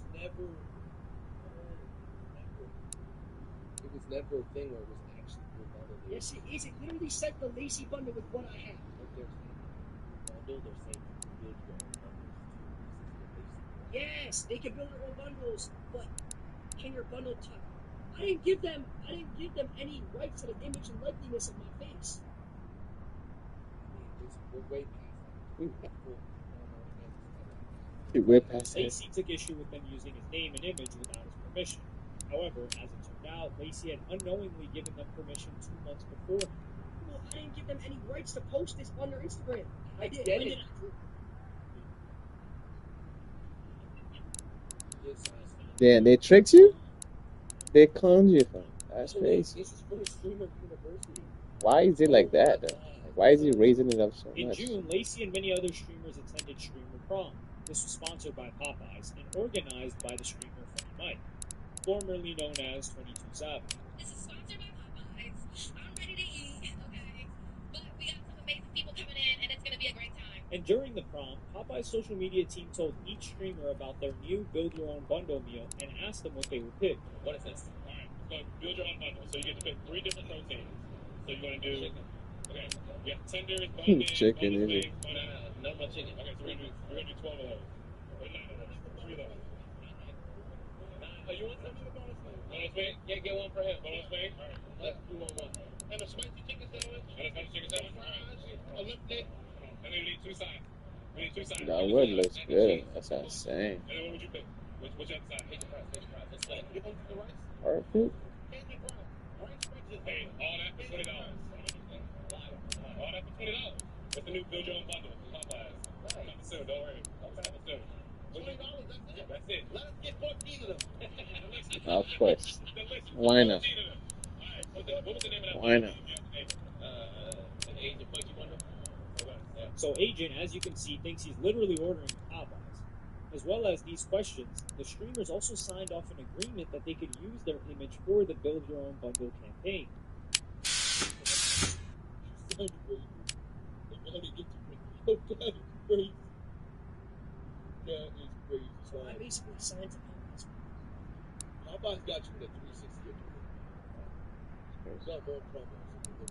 was never a thing where it was actually your bundle. Yes, it is. It literally said the Lacey bundle with what I have. There's bundle, they're saying you can build your own bundles too. Yes, they can build their own bundles, but can your bundle type? I didn't give them any rights to the image and likeliness of my face. We're way past that. Way past that. Lacey took issue with them using his name and image without his permission. However, as it turned out, Lacey had unknowingly given them permission 2 months before. Well, I didn't give them any rights to post this on their Instagram. I did. Get When it. did I? Yeah, they tricked you? They conned you, fam. That's crazy. This is for the streamer university. Why is it like that, though? Like, why is he raising it up so In much? June, Lacey and many other streamers attended Streamer Prom. This was sponsored by Popeyes and organized by the streamer Funny Mike, formerly known as 22 Savage. This is sponsored by Popeyes. I'm ready to eat, okay? But we got some amazing people coming in, and it's going to be a great time. And during the prom, Popeye's social media team told each streamer about their new build-your-own bundle meal and asked them what they would pick. What is this? Alright, so build your own bundle. So you get to pick 3 different proteins. So you're going to do... Okay, you got tenders, boneless, Chicken, boneless is it? wings, no more chicken. Okay, so we're going to do 12 of those. Or 9 of those. 3 of those. 9. Oh, you want some of the boneless wing? Boneless wing? Yeah, get 1 for him. Boneless wing? Alright, let's do 1. And a spicy chicken sandwich? And a spicy chicken sandwich? Alright. A lip stick? And then we need 2 sides. We need 2 sides. That would look good. That's what I'm saying. And then what would you pick? Which other side? Cajun fries. Cajun fries. Let's play. You want the rice? Perfect. Cajun fries. Rice just paid all that for $20. All that for $20. With the new Build Your Own Bundle from Popeyes. Coming soon, don't worry. Coming soon. $20, that's it? That's it. Let us get 14 of them. Of course. Why not? Alright, what was the name of that Why bundle? not? An Agent Punchy Bundle? Yeah. So Agent, as you can see, thinks he's literally ordering Popeyes. As well as these questions, the streamers also signed off an agreement that they could use their image for the Build Your Own Bundle campaign. That is crazy. So I basically signed to Popeyes. Popeyes got you with a 360 no more promos.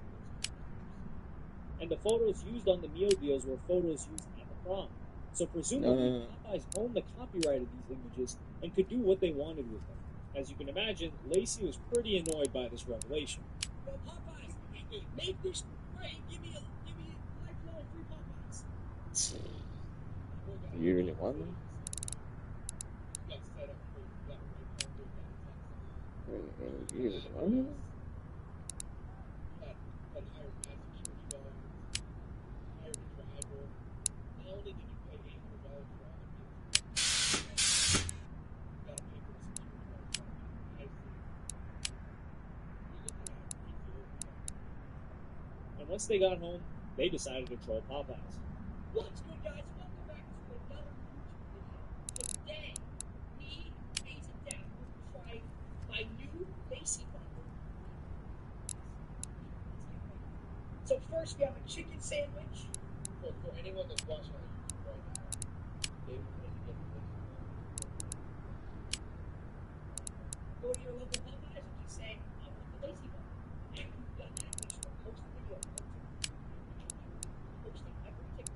And the photos used on the meal deals were photos used at the prom. So presumably, Popeyes owned the copyright of these images and could do what they wanted with them. As you can imagine, Lacey was pretty annoyed by this revelation. Yo, Popeyes, make this right. Give me a lifelong free Popeyes. You really want them? You really want them? And once they got home, they decided to troll Popeyes. What's good, guys? Welcome back to another YouTube video. Today, me, Maze, and Dad will try my new Lacey bundle. So first, we have a chicken sandwich. For anyone that's watching on YouTube right now, they want to get the Go to your local Popeyes and just say, I want the Lacey bundle. And you've done that, make sure to post the video on TikTok. Post it every TikTok.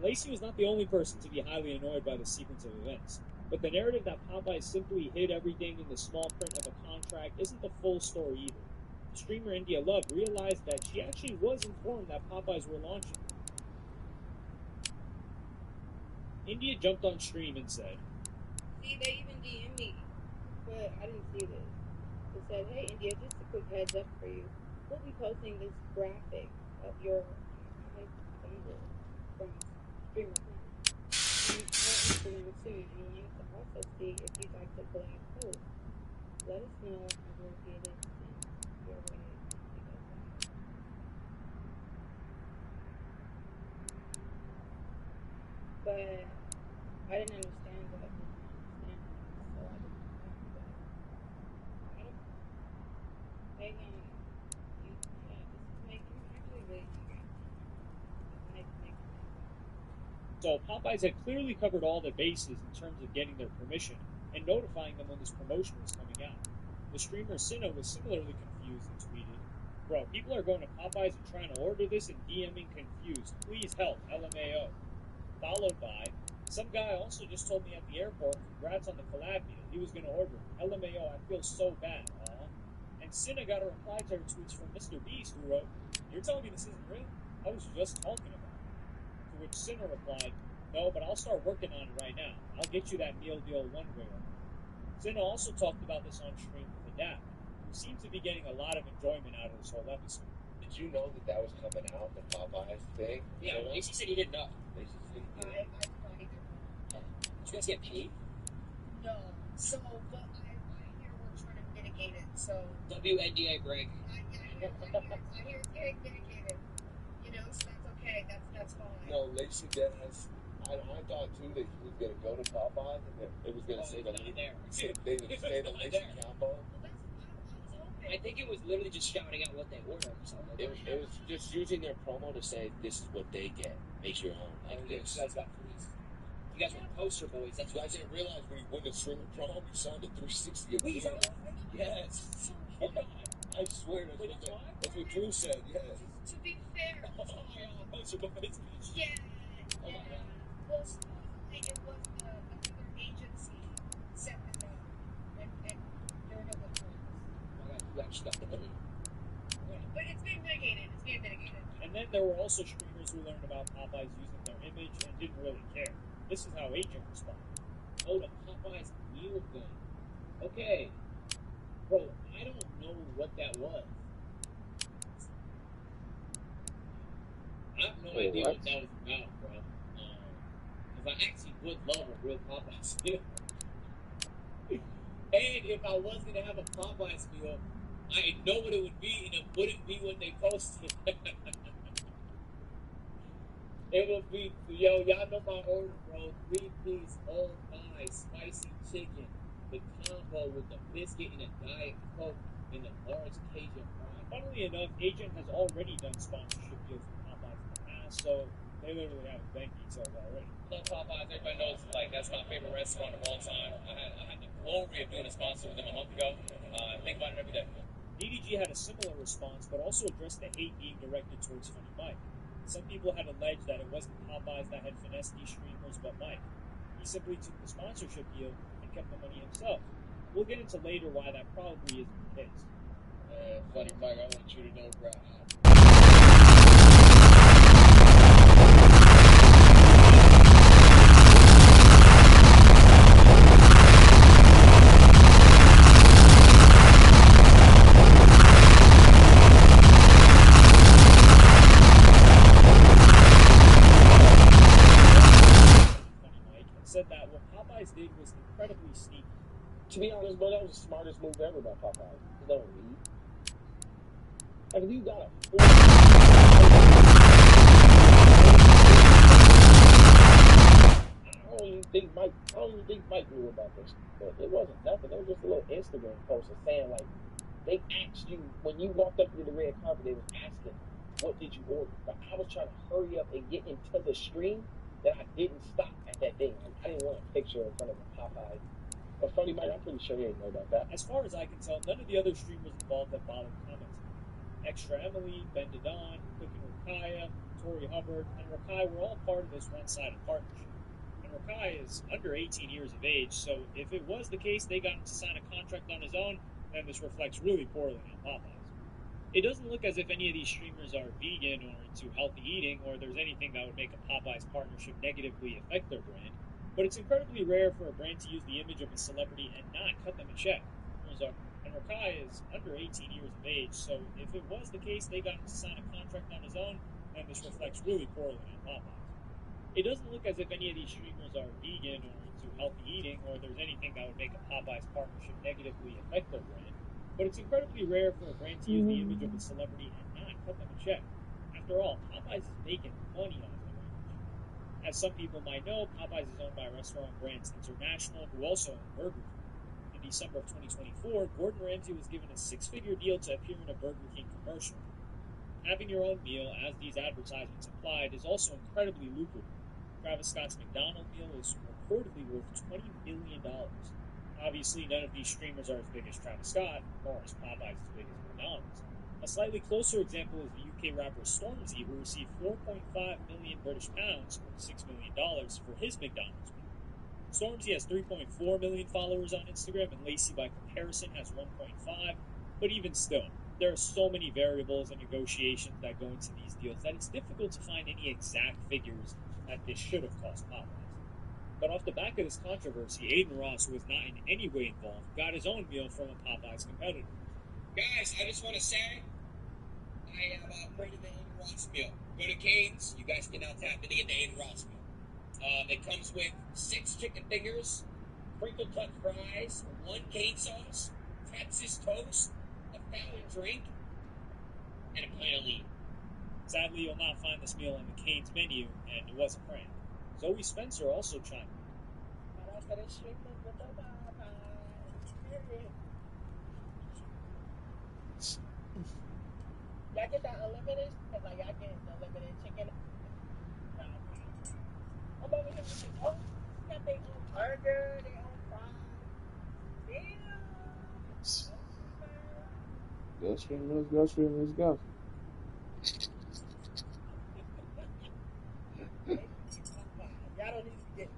Lacey was not the only person to be highly annoyed by the sequence of events. But the narrative that Popeye simply hid everything in the small print of a contract isn't the full story either. Streamer India Love realized that she actually was informed that Popeyes were launching. India jumped on stream and said, See, they even DM'd me, but I didn't see this. It said, hey, India, just a quick heads up for you. We'll be posting this graphic of your bundle from Streamer Prime on our Instagram soon, and we wanted to also see if you'd like to collab post. Let us know and we'll get it sent your way. But I didn't understand that. I didn't understand that, so I didn't know. But I don't. They you, yeah, this is making me actually really hungry. So Popeyes had clearly covered all their bases in terms of getting their permission and notifying them when this promotion was coming out. The streamer Cinna was similarly confused and tweeted, "Bro, people are going to Popeyes and trying to order this and DMing confused. Please help, LMAO." Followed by, "Some guy also just told me at the airport, congrats on the collab deal. He was going to order it. LMAO, I feel so bad, aw." And Cinna got a reply to her tweets from Mr. Beast, who wrote, "You're telling me this isn't real? I was just talking about it." To which Cinna replied, "No, but I'll start working on it right now. I'll get you that meal deal one way or another." Cinna also talked about this on stream with Adapt, who seemed to be getting a lot of enjoyment out of this whole episode. Did you know that was coming out, the Popeyes thing? Yeah, Lacey said he didn't know. Lacey said he I did. did not either. Did you guys get paid? No. So, but I hear we're trying to mitigate it. So, WNDA break. I hear it's getting mitigated. You know, so that's okay. That's fine. No, Lacey Dennis. I thought too that he was gonna go to Popeyes and that it was gonna say the not there. they would say the Not Lacey there. combo. Well, that's I was hoping. I think it was literally just shouting out what they ordered or something like that. It was just using their promo to say this is what they get. Make your own like this. You guys got police. You guys were poster boys. That's You what guys didn't realize when you win the streaming prom, you signed a 360 Wait, is that agreement. what? Yes. So, hold on. I swear Wait, that's why? that's what Drew said. Yes. To be fair, Oh, yeah, poster boys. yeah. Oh my God. Well, supposedly it was another agency set it up, and there were no good terms. Oh my God, you actually got the money. But it's being mitigated. It's being mitigated. And then there were also streamers who learned about Popeyes using their image and didn't really care. This is how Agent responded. Oh, the Popeyes meal gun. Okay. Bro, I don't know what that was. I have no idea what that was about, bro. Because I actually would love a real Popeyes meal. And if I was going to have a Popeyes meal, I know what it would be, and it wouldn't be what they posted. It would be, y'all know my order, bro. 3-piece old pie, spicy chicken, the combo with the biscuit and a Diet Coke and the large Cajun fry. Funnily enough, Agent has already done sponsorship deals with Popeyes in the past, so they literally have bank details already. I love Popeyes. Everybody knows like that's my favorite restaurant of all time. I had the glory of doing a sponsor with them a month ago. I think about it every day. DDG had a similar response, but also addressed the hate being directed towards Funny Mike. Some people had alleged that it wasn't Popeyes that had finessed these streamers, but Mike. He simply took the sponsorship deal and kept the money himself. We'll get into later why that probably isn't the case. Funny Mike, I want you to know, bro. Said that what Popeyes did was incredibly sneaky. To be honest, bro, that was the smartest move ever by Popeyes. They don't read. Like, if you got a I don't even think Mike knew about this. But it wasn't nothing. It was just a little Instagram post saying, like, they asked you, when you walked up to the red carpet, they was asking, what did you order? But I was trying to hurry up and get into the stream that I didn't stop at that thing. Like, I didn't want a picture in front of a Popeye. But Funny Mike, I'm pretty sure he didn't know about that. As far as I can tell, none of the other streamers involved have bothered commenting. Extra Emily, Ben Dedon, Cooking with Kaya, Corey Hubbard, and Rakai were all part of this one-sided partnership. And Rakai is under 18 years of age, so if it was the case they got him to sign a contract on his own, then this reflects really poorly on Popeyes. It doesn't look as if any of these streamers are vegan or into healthy eating, or there's anything that would make a Popeyes partnership negatively affect their brand, but it's incredibly rare for a brand to use the image of a celebrity and not cut them a check. And Rakai is under 18 years of age, so if it was the case they got him to sign a contract on his own, then this reflects really poorly on Popeyes. It doesn't look as if any of these streamers are vegan or into healthy eating, or there's anything that would make a Popeyes partnership negatively affect their brand, but it's incredibly rare for a brand to use the image of a celebrity and not cut them a check. After all, Popeyes is making money off their image. As some people might know, Popeyes is owned by Restaurant Brands International, who also own Burger King. In December of 2024, Gordon Ramsay was given a six-figure deal to appear in a Burger King commercial. Having your own meal, as these advertisements implied, is also incredibly lucrative. Travis Scott's McDonald's meal is reportedly worth $20 million. Obviously, none of these streamers are as big as Travis Scott, nor is Popeyes as big as McDonald's. A slightly closer example is the UK rapper Stormzy, who received 4.5 million British pounds, or $6 million, for his McDonald's meal. Stormzy has 3.4 million followers on Instagram, and Lacey, by comparison, has 1.5, but even still, there are so many variables and negotiations that go into these deals that it's difficult to find any exact figures that this should have cost Popeyes. But off the back of this controversy, Aiden Ross, who was not in any way involved, got his own meal from a Popeyes competitor. Guys, I just want to say, I have upgraded the Aiden Ross meal. Go to Cane's, you guys can now tap into get the Aiden Ross meal. It comes with 6 chicken fingers, crinkle cut fries, 1 cane sauce, Texas toast, a fountain drink, and a pint of lean. Sadly, you'll not find this meal on the Cane's menu, and it wasn't prank. Zoe Spencer also chimed in. Shout out to the streamers with the Popeyes. Y'all get that unlimited? Cause like y'all get the unlimited chicken. I'm over here with the got their own burger, their own fries. Damn. Go streamers, go streamers, go. Y'all don't need to get me.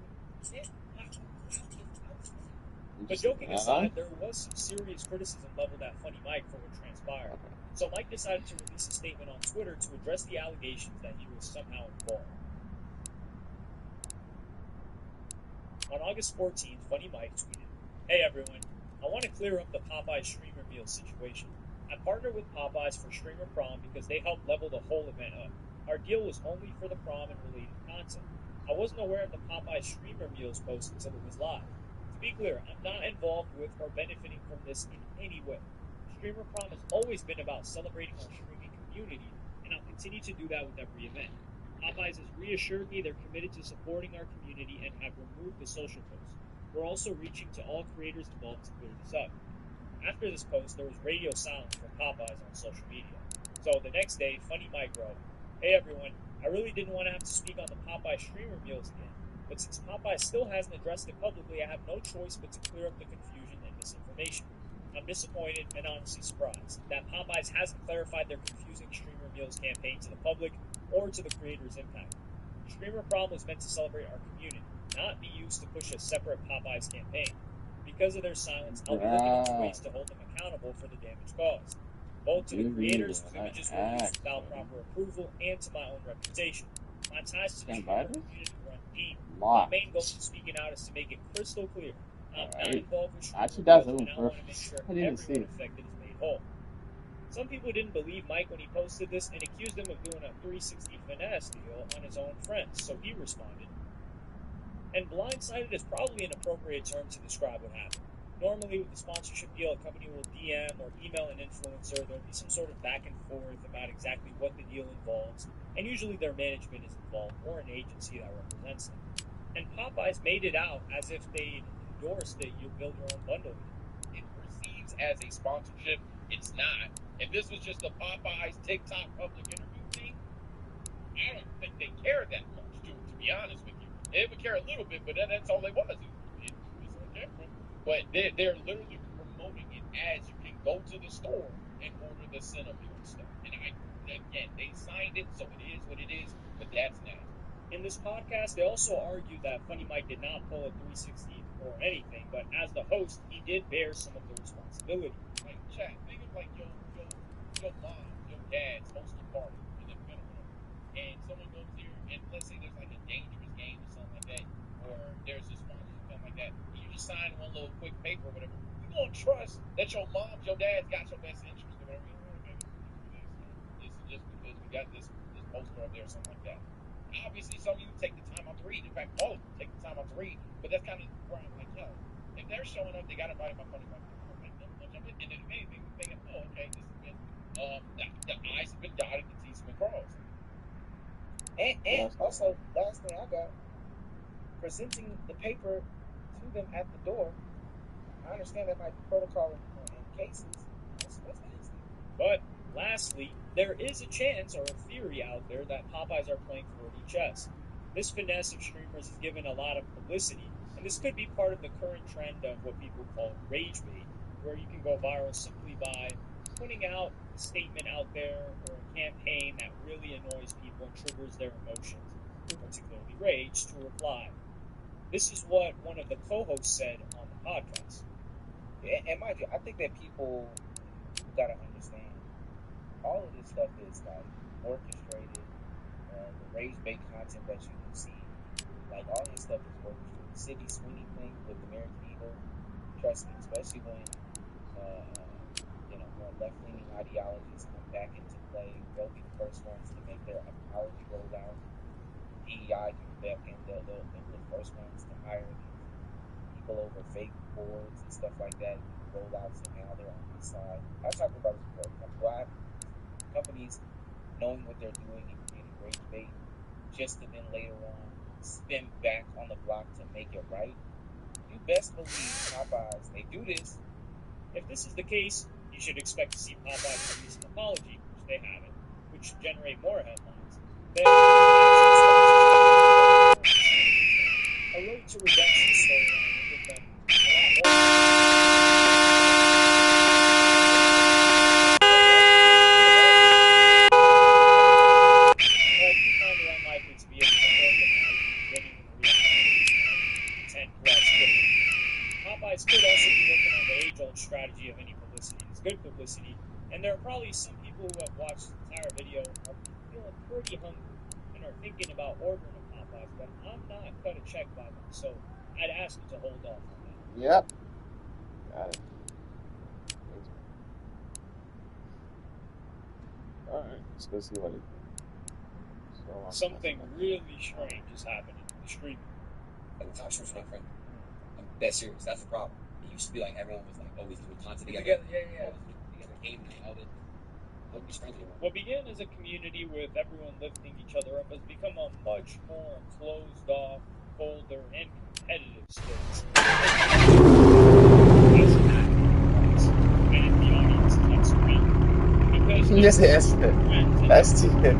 But joking aside, there was some serious criticism leveled at Funny Mike for what transpired. So Mike decided to release a statement on Twitter to address the allegations that he was somehow involved. On August 14th, Funny Mike tweeted, "Hey everyone, I want to clear up the Popeyes streamer meal situation. I partnered with Popeyes for Streamer Prom because they helped level the whole event up. Our deal was only for the prom and related content. I wasn't aware of the Popeyes streamer meals post until it was live. To be clear, I'm not involved with or benefiting from this in any way. Streamer Prom has always been about celebrating our streaming community, and I'll continue to do that with every event. Popeyes has reassured me they're committed to supporting our community and have removed the social post. We're also reaching to all creators involved to clear this up." After this post, there was radio silence from Popeyes on social media. So the next day, Funny Mike wrote, "Hey everyone, I really didn't want to have to speak on the Popeyes streamer meals again, but since Popeyes still hasn't addressed it publicly, I have no choice but to clear up the confusion and misinformation. I'm disappointed and honestly surprised that Popeyes hasn't clarified their confusing streamer meals campaign to the public or to the creators impacted. Streamer Prom was meant to celebrate our community, not be used to push a separate Popeyes campaign. Because of their silence, I'll be looking into ways to hold them accountable for the damage caused, both to the creators whose images were used without proper approval and to my own reputation. My ties to the streamer community run deep. My main goal in speaking out is to make it crystal clear. I'm not involved with streamer meals, and I want to make sure everyone affected is made whole." Some people didn't believe Mike when he posted this and accused him of doing a 360 finesse deal on his own friends, so he responded, "And blindsided is probably an appropriate term to describe what happened. Normally, with a sponsorship deal, a company will DM or email an influencer. There'll be some sort of back and forth about exactly what the deal involves, and usually their management is involved or an agency that represents them. And Popeyes made it out as if they endorsed that you build your own bundle. It perceives as a sponsorship. It's not. If this was just a Popeyes TikTok public interview thing, I don't think they care that much, to be honest with you. They would care a little bit, but that's all they was. It was on camera. But they're literally promoting it as you can go to the store and order the Cinnamon stuff. And again, they signed it, so it is what it is. But that's nasty. In this podcast, they also argued that Funny Mike did not pull a 360 or anything, but as the host, he did bear some of the responsibility. Like, chat, think of like your mom, your dad's hosting a party in the funeral, and someone goes here, and let's say there's like a dangerous game or something like that, or there's a sponsorship, something like that, and you just sign one little quick paper or whatever. You gonna trust that your mom, your dad got your best interest or whatever. This is just because we got this poster up there or something like that. Obviously, some of you take the time out to read. In fact, all of you take the time out to read. But that's kind of where I'm like, yo, if they're showing up, they got invited by Funny Mike. And if anything, we think, oh, okay, this has been the I's have been dotted, the T's have been crossed. And also, last thing I got, presenting the paper to them at the door. I understand that might be protocol in cases. That's nasty. But lastly, there is a chance or a theory out there that Popeyes are playing 4D chess. This finesse of streamers is given a lot of publicity, and this could be part of the current trend of what people call rage bait, where you can go viral simply by putting out a statement out there or a campaign that really annoys people and triggers their emotions, particularly rage, to reply. This is what one of the co-hosts said on the podcast. And mind you, I think that people gotta understand all of this stuff is like orchestrated. The rage bait content that you can see, like all this stuff is orchestrated. The Sydney Sweeney thing with American Eagle, trust me, especially when more left-leaning ideologies come back into play, they'll be the first ones to make their apology rolled out. DEI comes back and they'll be the first ones to hire people over fake boards and stuff like that, roll out, so now they're on the side. I talked about this before. I'm glad companies knowing what they're doing and creating rage bait, just to then later on spin back on the block to make it right. You best believe Popeyes, they do this. If this is the case, you should expect to see Popeyes release an apology, which they haven't, which should generate more headlines. Then, a road to redemption storyline will give them a lot more. But I do find it unlikely to be able to organize winning reality 10 plus quickly. Popeyes could also be working on the age-old strategy of any publicity is good publicity, and there are probably some people who have watched the entire video are feeling pretty hungry and are thinking about ordering a Popeyes, but I'm not cut a check by them, so I'd ask you to hold off on that. Yep. Got it. Alright, let's go see what it is. Something really strange is happening in the street. Like, talk to my friend. I'm dead serious. That's the problem. It used to be like everyone was like always doing content together. Yeah. Together, game and all that. Nobody's friends anymore. What began as a community with everyone lifting each other up has become a much more closed off, colder, and competitive space. And if the audience next week, because yes, that's it.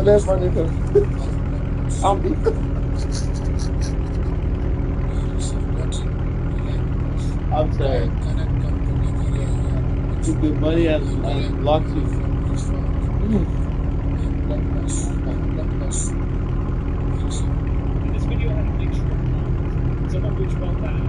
But that's funny because I'm sorry. The money has blocked you. And this video had a mixture of comments, some of which felt that